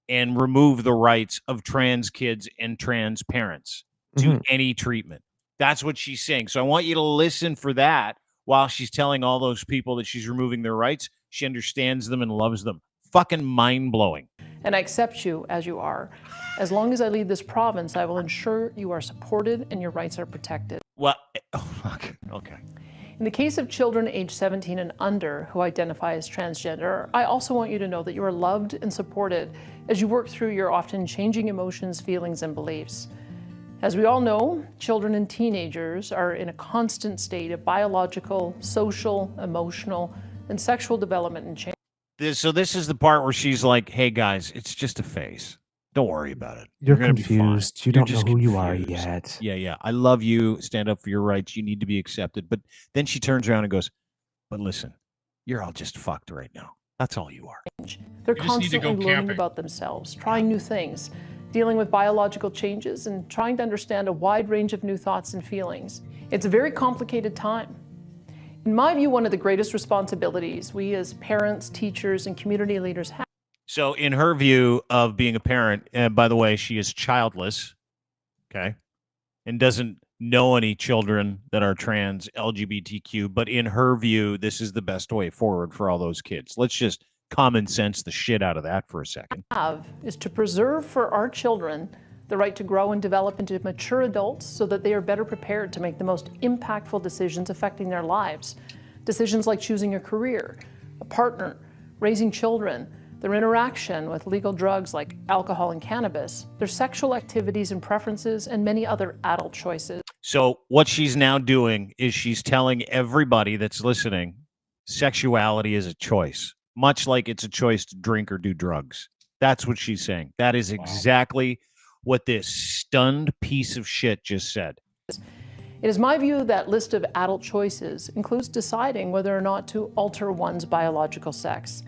and remove the rights of trans kids and trans parents to any treatment. That's what she's saying. So I want you to listen for that while she's telling all those people that she's removing their rights. She understands them and loves them. Fucking mind-blowing. And I accept you as you are. As long as I lead this province, I will ensure you are supported and your rights are protected. Well, oh, fuck. Okay. In the case of children aged 17 and under who identify as transgender, I also want you to know that you are loved and supported as you work through your often changing emotions, feelings, and beliefs. As we all know, children and teenagers are in a constant state of biological, social, emotional, and sexual development and change. So this is the part where she's like, hey, guys, it's just a phase. Don't worry about it. You're gonna be fine. confused. You You're don't know just who you are confused. yet. Yeah. I love you. Stand up for your rights. You need to be accepted. But then she turns around and goes, but listen, you're all just fucked right now. That's all you are. They're You just need to go constantly learning camping. about themselves, trying new things, dealing with biological changes, and trying to understand a wide range of new thoughts and feelings. It's a very complicated time. In my view, one of the greatest responsibilities we as parents, teachers, and community leaders have. So in her view of being a parent, and by the way, she is childless, okay, and doesn't know any children that are trans, LGBTQ, but in her view, this is the best way forward for all those kids. Let's just common sense the shit out of that for a second. Is to preserve for our children the right to grow and develop into mature adults so that they are better prepared to make the most impactful decisions affecting their lives. Decisions like choosing a career, a partner, raising children, their interaction with legal drugs like alcohol and cannabis, their sexual activities and preferences, and many other adult choices. So what she's now doing is she's telling everybody that's listening, sexuality is a choice, much like it's a choice to drink or do drugs. That's what she's saying. That is exactly what this stunned piece of shit just said. It is my view that list of adult choices includes deciding whether or not to alter one's biological sex.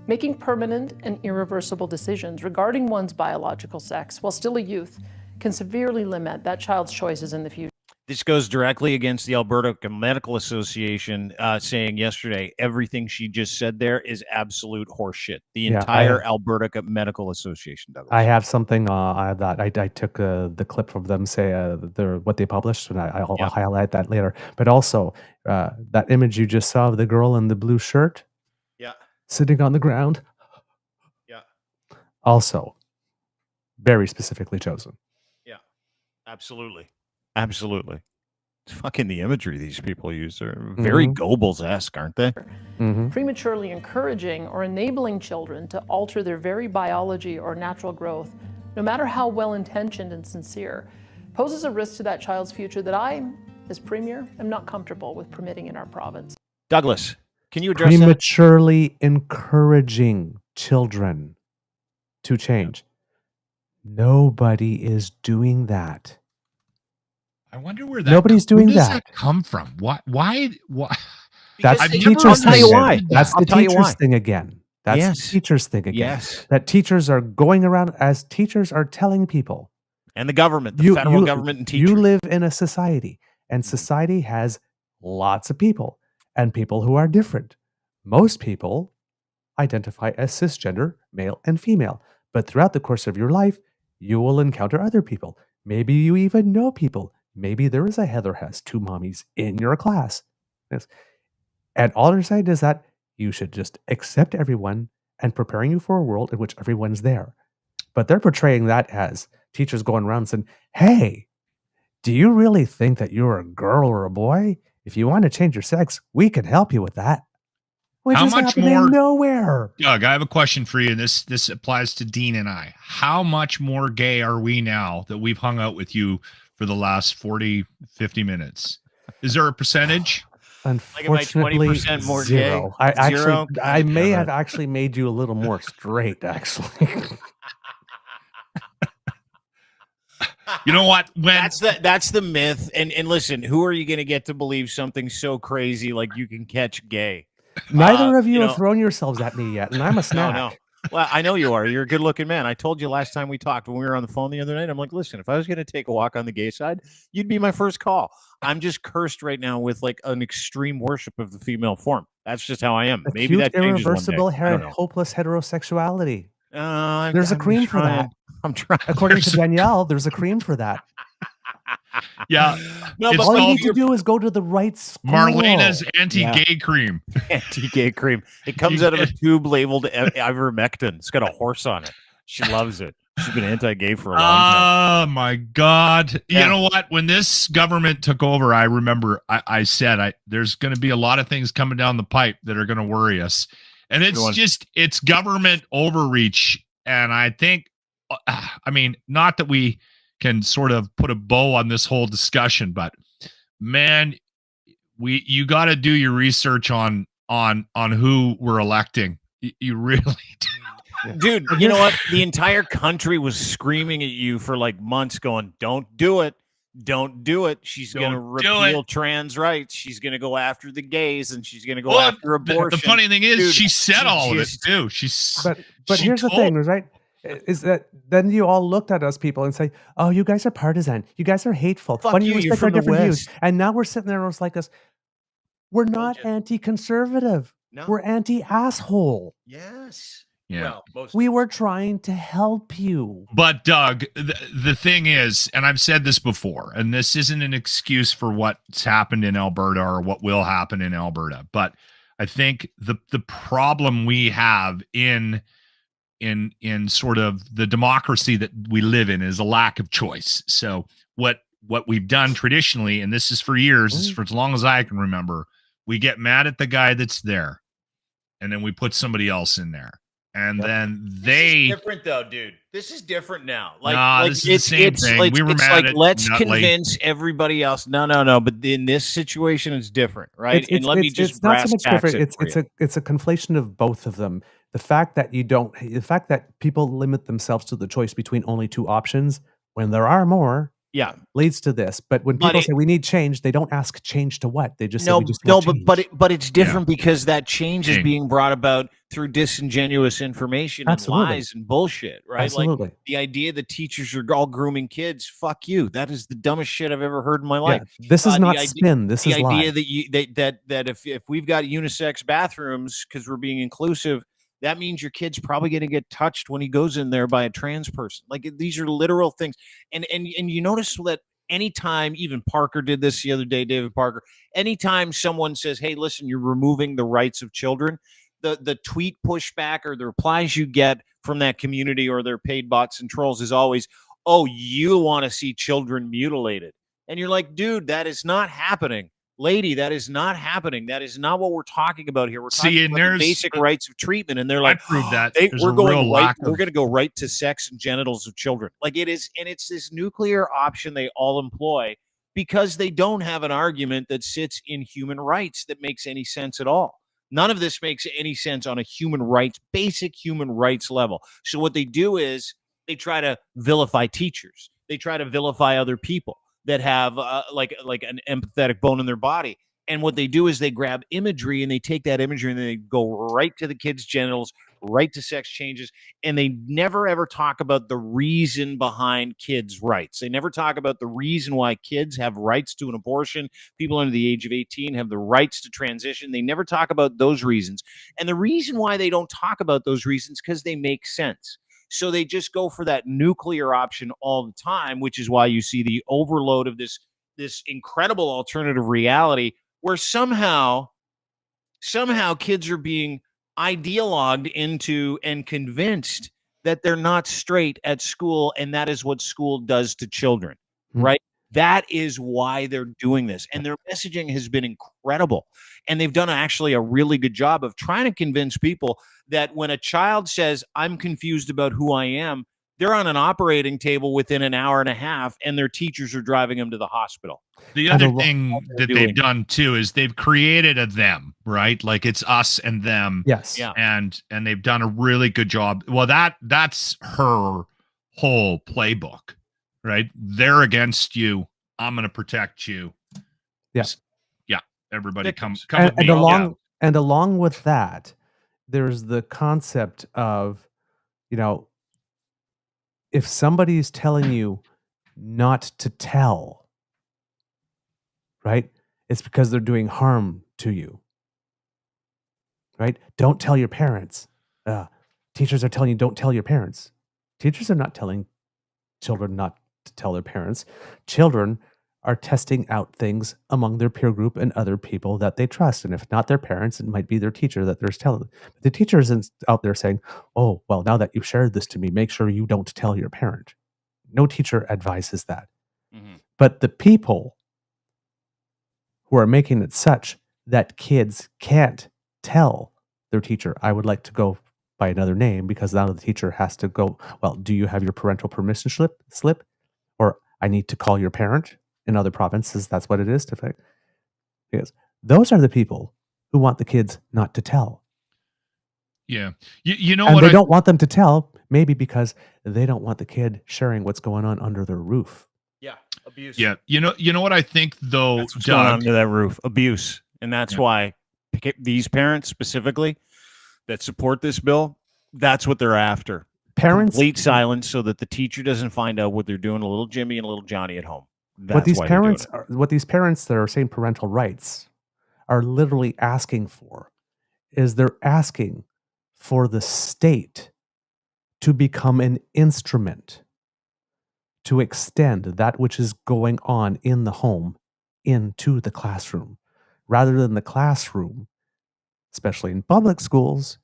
Making permanent and irreversible decisions regarding one's biological sex while still a youth can severely limit that child's choices in the future. This goes directly against the Alberta Medical Association saying yesterday everything she just said there is absolute horseshit. The entire Alberta Medical Association, Douglas. I have something that I took the clip from them say what they published, and I'll highlight that later. But also that image you just saw of the girl in the blue shirt, sitting on the ground, also very specifically chosen. Absolutely. It's fucking the imagery these people use. They're very Goebbels-esque, aren't they? Prematurely encouraging or enabling children to alter their very biology or natural growth, no matter how well-intentioned and sincere, poses a risk to that child's future that I, as Premier, am not comfortable with permitting in our province. Douglas, can you address that? Prematurely encouraging children to change. Nobody is doing that. I wonder where that Nobody's doing where does that. come from. Why? That's I've the never teacher's understood thing. why. That's I'll the tell you teacher's why. thing again. That's Yes. the teacher's thing again. Yes. That teachers are going around as teachers are telling people. And the government, the federal government and teachers. You live in a society, and society has lots of people and people who are different. Most people identify as cisgender, male and female. But throughout the course of your life, you will encounter other people. Maybe you even know people. Maybe there is a Heather has 2 mommies in your class. Yes. And all they're saying is that you should just accept everyone and preparing you for a world in which everyone's there. But they're portraying that as teachers going around saying, hey, do you really think that you're a girl or a boy? If you want to change your sex, we can help you with that. Which How is much happening more- nowhere. Doug, I have a question for you, and this applies to Dean and I. How much more gay are we now that we've hung out with you for the last 40, 50 minutes? Is there a percentage? Unfortunately, 20% more zero. gay? I Zero? actually, I may God. have actually made you a little more straight. Actually, You know what? When That's the myth. And listen, who are you going to get to believe something so crazy like you can catch gay? neither of you you have know- thrown yourselves at me yet, and I'm a snack. No. Well, I know you are. You're a good-looking man. I told you last time we talked when we were on the phone the other night. I'm like, listen, if I was going to take a walk on the gay side, you'd be my first call. I'm just cursed right now with like an extreme worship of the female form. That's just how I am. Maybe Acute, that changes one day. irreversible, I don't know. hopeless heterosexuality. There's a cream for that. I'm trying. According to Danielle, there's a cream for that. yeah, No, It's but All you called need to do is go to the right school. Marlena's anti-gay cream. anti-gay cream. It comes out of a tube labeled ivermectin. It's got a horse on it. She loves it. She's been anti-gay for a long time. Oh my God. Yeah. You know what? When this government took over, I remember I said there's going to be a lot of things coming down the pipe that are going to worry us. And it's government overreach. And I think, I mean, not that we can sort of put a bow on this whole discussion, but man, you got to do your research on who we're electing. You really do. Dude, you know what? The entire country was screaming at you for like months going, don't do it. Don't do it. She's going to Don't do repeal it. trans rights. She's going to go after the gays and she's going to go Well, after abortion. The funny thing is, Dude, she said she all of it just- too. But she here's the told- thing, right? Is that then you all looked at us people and say, "Oh, you guys are partisan. You guys are hateful. Fuck Why don't you, you you're respect our from the different views?" West. And now we're sitting there and it's like us. We're not you. anti-conservative. No. We're anti-asshole. Yes. Yeah. Well, most We were trying to help you. But Doug, the thing is, and I've said this before, and this isn't an excuse for what's happened in Alberta or what will happen in Alberta, but I think the problem we have in sort of the democracy that we live in is a lack of choice. So what we've done traditionally, and this is for years, is for as long as I can remember, we get mad at the guy that's there, and then we put somebody else in there. And then This is different though, dude. This is different now. Like, Nah, this is the same thing. We were it's mad like at let's Nutley. convince everybody else. No. But in this situation, it's different, right? And let me just it's not so brass much tacks different. it for you. It's a conflation of both of them. The fact that people limit themselves to the choice between only 2 options when there are more Yeah. leads to this. But when But people it- say we need change, they don't ask change to what. They just say No, we just want change. but it's different because that change is Change. being brought about through disingenuous information and Absolutely. lies and bullshit, right? Absolutely. Like the idea that teachers are all grooming kids, fuck you. That is the dumbest shit I've ever heard in my Yeah, life. this is the not idea- spin. This The is lie. idea that if we've got unisex bathrooms because we're being inclusive, that means your kid's probably going to get touched when he goes in there by a trans person. Like these are literal things. And you notice that anytime, even Parker did this the other day, David Parker, anytime someone says, hey, listen, you're removing the rights of children, the tweet pushback or the replies you get from that community or their paid bots and trolls is always, oh, you want to see children mutilated. And you're like, dude, that is not happening. lady, that is not happening. That is not what we're talking about here. We're See, talking and about the there's- basic rights of treatment. And they're I like, proved that. Hey, There's we're a going real right. lack We're of- going to go right to sex and genitals of children. Like it is, and it's this nuclear option they all employ because they don't have an argument that sits in human rights that makes any sense at all. None of this makes any sense on a human rights, basic human rights level. So what they do is they try to vilify teachers. They try to vilify other people that have like an empathetic bone in their body. And what they do is they grab imagery and they take that imagery and they go right to the kids' genitals, right to sex changes. And they never, ever talk about the reason behind kids' rights. They never talk about the reason why kids have rights to an abortion. People under the age of 18 have the rights to transition. They never talk about those reasons. And the reason why they don't talk about those reasons because they make sense. So they just go for that nuclear option all the time, which is why you see the overload of this incredible alternative reality where somehow kids are being ideologued into and convinced that they're not straight at school, and that is what school does to children, right? That is why they're doing this. And their messaging has been incredible. And they've done actually a really good job of trying to convince people that when a child says, I'm confused about who I am, they're on an operating table within an hour and a half, and their teachers are driving them to the hospital. The other thing that they've done too is they've created a them, right? Like it's us and them. Yes. Yeah. And they've done a really good job. Well, that's her whole playbook, right? They're against you. I'm going to protect you. Yes. Yeah. Everybody come and, with me. And along with that, there's the concept of, if somebody's telling you not to tell, right? It's because they're doing harm to you, right? Don't tell your parents. Teachers are telling you don't tell your parents. Teachers are not telling children not to tell their parents. Children are testing out things among their peer group and other people that they trust. And if not their parents, it might be their teacher that they're telling. But the teacher isn't out there saying, oh, well, now that you've shared this to me, make sure you don't tell your parent. No teacher advises that. Mm-hmm. But the people who are making it such that kids can't tell their teacher, I would like to go by another name, because now the teacher has to go, well, do you have your parental permission slip? Or I need to call your parent. In other provinces, that's what it is. Because those are the people who want the kids not to tell. Yeah. You know and what? They don't want them to tell, maybe because they don't want the kid sharing what's going on under their roof. Yeah. Abuse. Yeah. You know what I think, though, that's what's Doug, going on under that roof. Abuse. And that's why these parents specifically that support this bill, that's what they're after. Parents, complete silence so that the teacher doesn't find out what they're doing to little Jimmy and little Johnny at home. That's what these why parents that are saying parental rights are literally asking for is they're asking for the state to become an instrument to extend that which is going on in the home into the classroom, rather than the classroom, especially in public schools,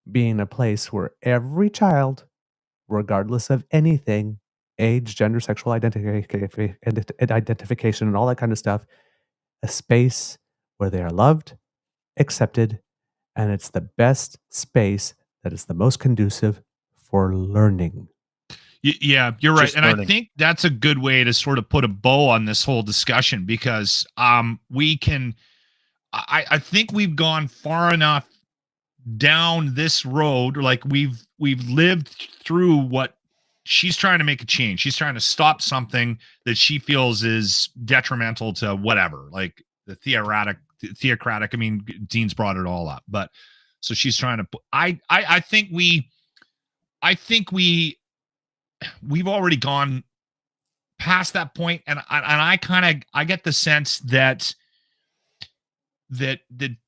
being a place where every child, regardless of anything, age, gender, sexual identification, and all that kind of stuff, a space where they are loved, accepted, and it's the best space that is the most conducive for learning. Yeah, you're right. And learning. I think that's a good way to sort of put a bow on this whole discussion, because I think we've gone far enough down this road. Like we've lived through what she's trying to make a change. She's trying to stop something that she feels is detrimental to whatever, like the theocratic. I mean, Dean's brought it all up, but so she's trying to. I think we've already gone past that point, and I get the sense that the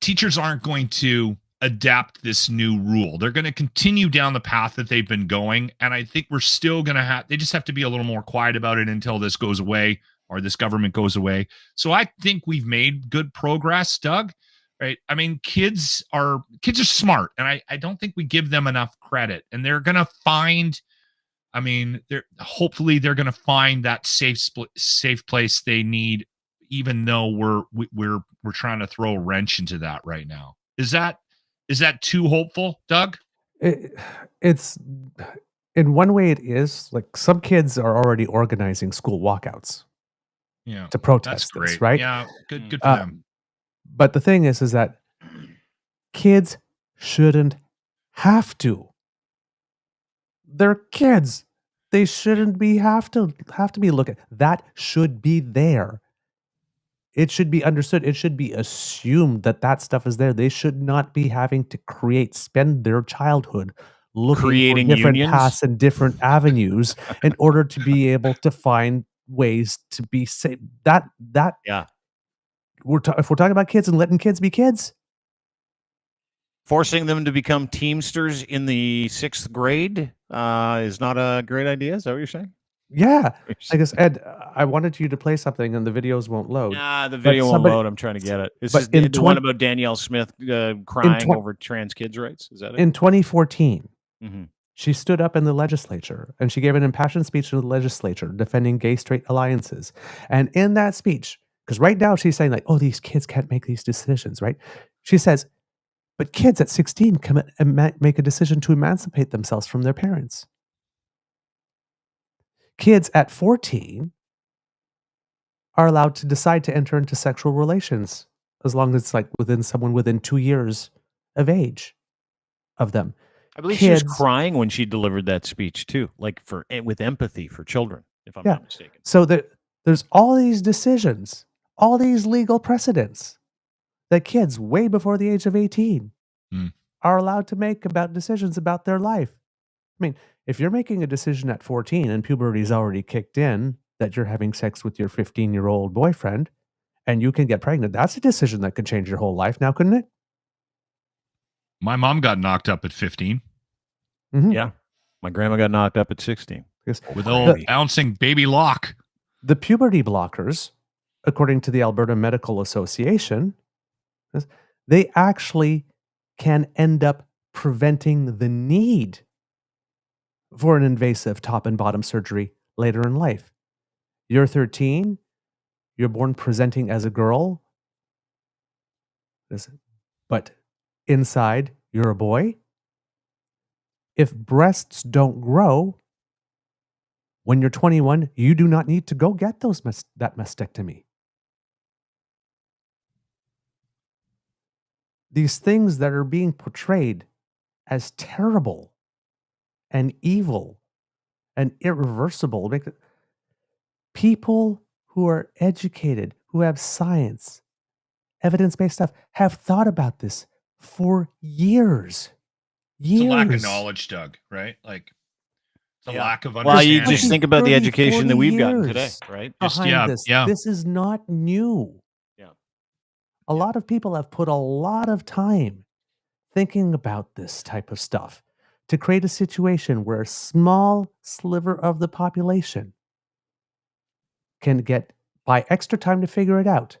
teachers aren't going to adapt this new rule. They're going to continue down the path that they've been going, and I think we're still going to they just have to be a little more quiet about it until this goes away, or this government goes away. So I think we've made good progress, Doug, right? I mean, kids are smart, and I don't think we give them enough credit, and they're going to find, hopefully they're going to find that safe place they need, even though we're trying to throw a wrench into that right now. Is that too hopeful, Doug? It's in one way it is. Like, some kids are already organizing school walkouts Yeah, to protest that's great. this, right? Yeah, good for them. But the thing is that kids shouldn't have to. They're kids. They shouldn't have to be looking. That should be there. It should be understood. It should be assumed that stuff is there. They should not be having to spend their childhood looking Creating for different unions? paths and different avenues in order to be able to find ways to be safe. Yeah. If we're talking about kids and letting kids be kids, Forcing them to become Teamsters in the 6th grade is not a great idea. Is that what you're saying? yeah. I guess, Ed, I wanted you to play something and the videos won't load. Nah, the video won't load. I'm trying to get it. This but is in the one about Danielle Smith crying over trans kids' rights. Is that it? In 2014, Mm-hmm. she stood up in the legislature and she gave an impassioned speech to the legislature defending gay-straight alliances. And in that speech, because right now she's saying, like, oh, these kids can't make these decisions, right? She says, but kids at 16 can make a decision to emancipate themselves from their parents. Kids at 14 are allowed to decide to enter into sexual relations as long as it's like someone within 2 years of age of them. I believe she was crying when she delivered that speech too, like with empathy for children, if I'm not mistaken. So there's all these decisions, all these legal precedents that kids way before the age of 18 are allowed to make about decisions about their life. I mean, if you're making a decision at 14 and puberty's already kicked in that you're having sex with your 15-year-old boyfriend and you can get pregnant, that's a decision that could change your whole life now, couldn't it? My mom got knocked up at 15. Mm-hmm. Yeah. My grandma got knocked up at 16. With old bouncing baby lock. The puberty blockers, according to the Alberta Medical Association, they actually can end up preventing the need for an invasive top and bottom surgery later in life. You're 13, you're born presenting as a girl, but inside you're a boy. If breasts don't grow, when you're 21, you do not need to go get that mastectomy. These things that are being portrayed as terrible and evil and irreversible, people who are educated, who have science, evidence-based stuff, have thought about this for years. It's a lack of knowledge, Doug, right? Like, it's a lack of understanding. Well, you just think about the education that we've gotten today, right? This is not new. Yeah. A lot of people have put a lot of time thinking about this type of stuff to create a situation where a small sliver of the population can get, by extra time to figure it out,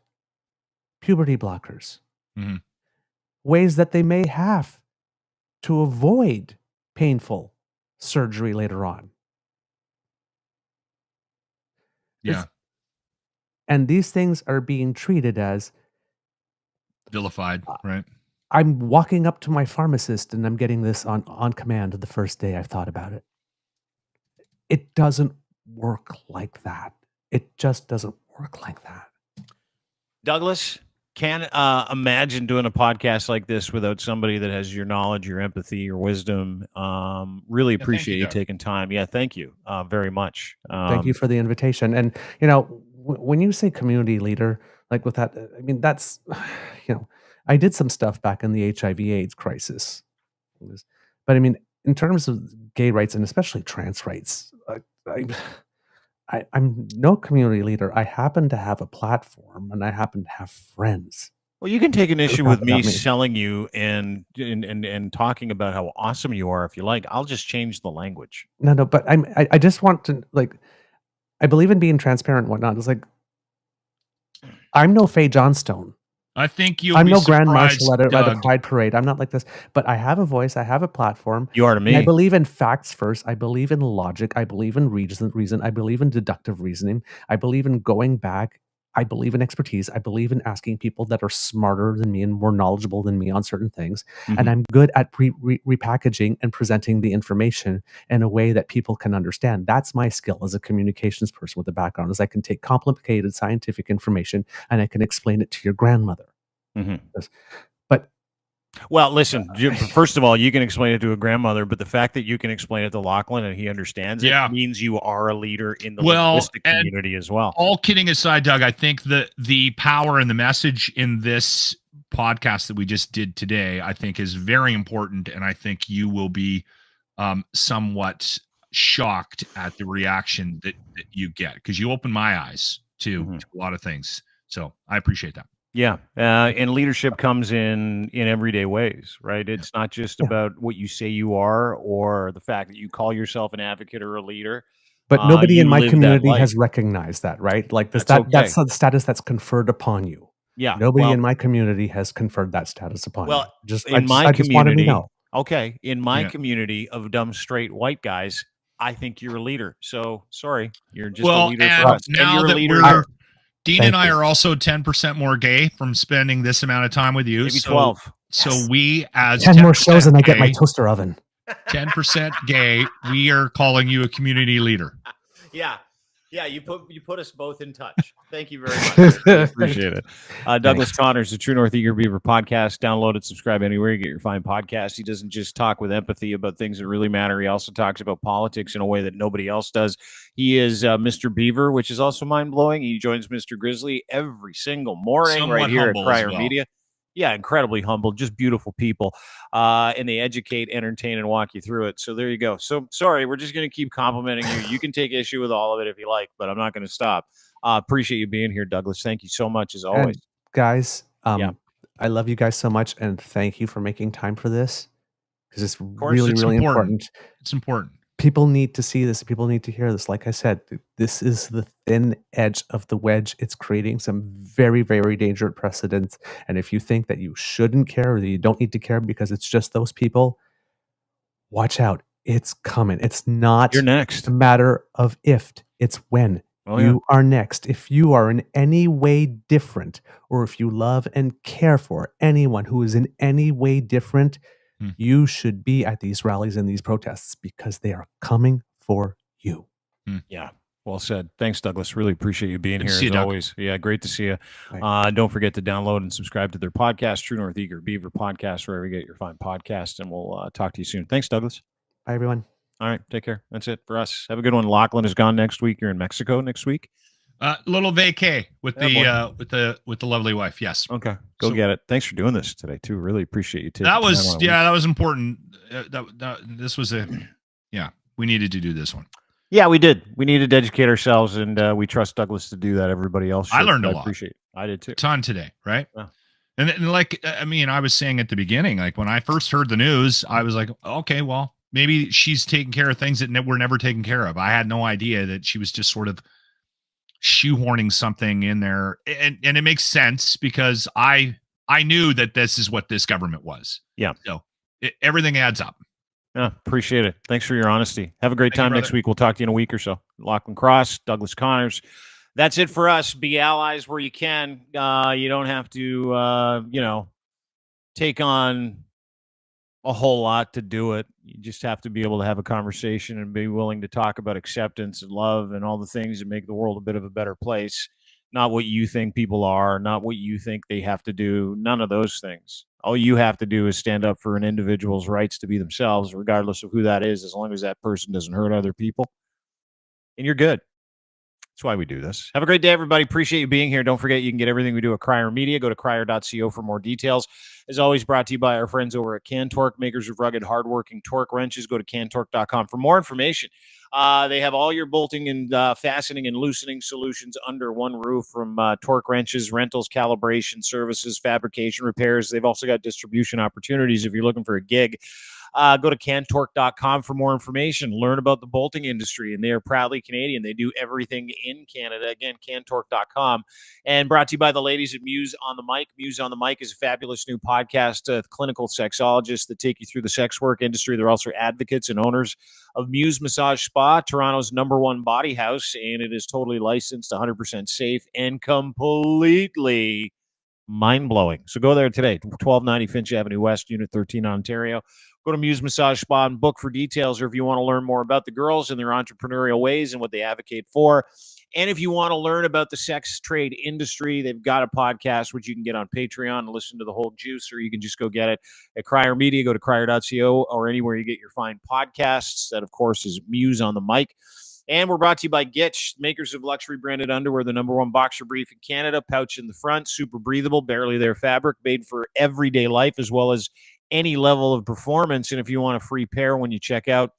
puberty blockers. Mm-hmm. Ways that they may have to avoid painful surgery later on. Yeah. And these things are being treated as vilified, right? I'm walking up to my pharmacist and I'm getting this on command the first day I've thought about it. It doesn't work like that. It just doesn't work like that. Douglas, can't imagine doing a podcast like this without somebody that has your knowledge, your empathy, your wisdom. Really appreciate you taking time. Yeah, thank you very much. Thank you for the invitation. And, when you say community leader, like with that, I mean, that's, I did some stuff back in the HIV/AIDS crisis. But I mean, in terms of gay rights and especially trans rights, I'm no community leader. I happen to have a platform and I happen to have friends. Well, you can take an issue with me selling you and talking about how awesome you are if you like. I'll just change the language. No, but I just want to, I believe in being transparent and whatnot. It's like, I'm no Faye Johnstone. I think I'm no Grand Marshal at the Pride Parade. I'm not like this, but I have a voice. I have a platform. You are to me. I believe in facts first. I believe in logic. I believe in reason. I believe in deductive reasoning. I believe in going back. I believe in expertise. I believe in asking people that are smarter than me and more knowledgeable than me on certain things. And I'm good at repackaging and presenting the information in a way that people can understand. That's my skill as a communications person with a background, is I can take complicated scientific information and I can explain it to your grandmother. But well, listen, first of all, you can explain it to a grandmother, but the fact that you can explain it to Lochlin and he understands it means you are a leader in the linguistic community as well. All kidding aside, Doug, I think the power and the message in this podcast that we just did today, I think is very important. And I think you will be somewhat shocked at the reaction that you get, because you open my eyes to a lot of things. So I appreciate that. Yeah. And leadership comes in everyday ways, right? It's not just about what you say you are or the fact that you call yourself an advocate or a leader. But nobody in my community has recognized that, right? Like that's the status that's conferred upon you. Yeah. Nobody in my community has conferred that status upon you. Well, I just wanted to know. Okay. In my community of dumb, straight white guys, I think you're a leader. So sorry, you're just a leader for us. Now and that we're Dean and I are also 10% more gay from spending this amount of time with you. Maybe 12. So we, as 10 more shows and I get my toaster oven. 10% gay, we are calling you a community leader. Yeah. Yeah, you put us both in touch. Thank you very much. Appreciate it. Douglas Connors, the True North Eager Beaver podcast. Download it, subscribe anywhere you get your fine podcast. He doesn't just talk with empathy about things that really matter. He also talks about politics in a way that nobody else does. He is Mr. Beaver, which is also mind-blowing. He joins Mr. Grizzly every single morning right here at Crier Media. Yeah, incredibly humble, just beautiful people. And they educate, entertain, and walk you through it. So there you go. So sorry, we're just going to keep complimenting you. You can take issue with all of it if you like, but I'm not going to stop. Appreciate you being here, Douglas. Thank you so much, as always. And guys, I love you guys so much, and thank you for making time for this, because it's really important. It's important. People need to see this. People need to hear this. Like I said, this is the thin edge of the wedge. It's creating some very, very dangerous precedents. And if you think that you shouldn't care or that you don't need to care because it's just those people, watch out. It's coming. It's not You're next. a matter of if, it's when. You are next. If you are in any way different, or if you love and care for anyone who is in any way different, you should be at these rallies and these protests, because they are coming for you. Yeah. Well said. Thanks, Douglas. Really appreciate you being here as Doug. always. Yeah, great to see you. Don't forget to download and subscribe to their podcast, True North Eager Beaver podcast, wherever you get your fine podcast, and we'll talk to you soon. Thanks, Douglas. Bye, everyone. All right, take care. That's it for us. Have a good one. Lochlin is gone next week. You're in Mexico next week. Little vacay with the lovely wife. Yes. Okay. Go get it. Thanks for doing this today too. Really appreciate you. That was important. This was we needed to do this one. Yeah, we did. We needed to educate ourselves, and we trust Douglas to do that. Everybody else should. I learned a lot. Appreciate it. I did too. Ton today, right? Yeah. And like, I mean, I was saying at the beginning, like when I first heard the news, I was like, okay, well, maybe she's taking care of things that were never taken care of. I had no idea that she was just sort of shoehorning something in there, and it makes sense because I knew that this is what this government was. Yeah. So everything adds up. Yeah, appreciate it. Thanks for your honesty. Have a great time next week. We'll talk to you in a week or so. Lochlin Cross, Douglas Connors. That's it for us. Be allies where you can. You don't have to, take on a whole lot to do it. You just have to be able to have a conversation and be willing to talk about acceptance and love and all the things that make the world a bit of a better place. Not what you think people are, not what you think they have to do. None of those things. All you have to do is stand up for an individual's rights to be themselves, regardless of who that is, as long as that person doesn't hurt other people. And you're good. That's why we do this. Have a great day, everybody. Appreciate you being here. Don't forget, you can get everything we do at Crier Media. Go to crier.co for more details. As always, brought to you by our friends over at Cantork, makers of rugged, hardworking torque wrenches. Go to cantork.com for more information. They have all your bolting and fastening and loosening solutions under one roof, from torque wrenches, rentals, calibration, services, fabrication, repairs. They've also got distribution opportunities if you're looking for a gig. Go to cantork.com for more information. Learn about the bolting industry, and they are proudly Canadian. They do everything in Canada. Again, cantork.com. And brought to you by the ladies at Muse on the Mic. Muse on the Mic is a fabulous new podcast, clinical sexologists that take you through the sex work industry. They're also advocates and owners of Muse Massage Spa, Toronto's #1 body house, and it is totally licensed, 100% safe, and completely mind-blowing. So go there today, 1290 Finch Avenue West, Unit 13, Ontario. Go to Muse Massage Spa and book for details, or if you want to learn more about the girls and their entrepreneurial ways and what they advocate for. And if you want to learn about the sex trade industry, they've got a podcast, which you can get on Patreon and listen to the whole juice, or you can just go get it at Crier Media. Go to crier.co or anywhere you get your fine podcasts. That, of course, is Muse on the Mic. And we're brought to you by Gitch, makers of luxury branded underwear, the #1 boxer brief in Canada, pouch in the front, super breathable, barely there fabric, made for everyday life as well as any level of performance. And if you want a free pair when you check out,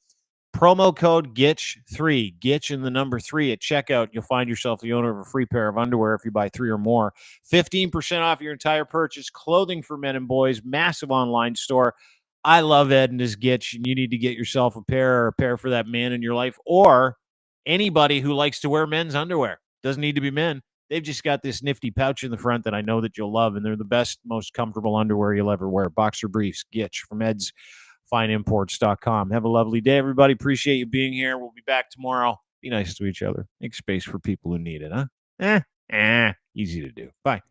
promo code GITCH3, GITCH and the number 3 at checkout. You'll find yourself the owner of a free pair of underwear if you buy 3 or more. 15% off your entire purchase, clothing for men and boys, massive online store. I love Ed and his Gitch, and you need to get yourself a pair, or a pair for that man in your life, or anybody who likes to wear men's underwear. Doesn't need to be men. They've just got this nifty pouch in the front that I know that you'll love, and they're the best, most comfortable underwear you'll ever wear. Boxer briefs, Gitch from edsfineimports.com. Have a lovely day, everybody. Appreciate you being here. We'll be back tomorrow. Be nice to each other. Make space for people who need it, huh? Easy to do. Bye.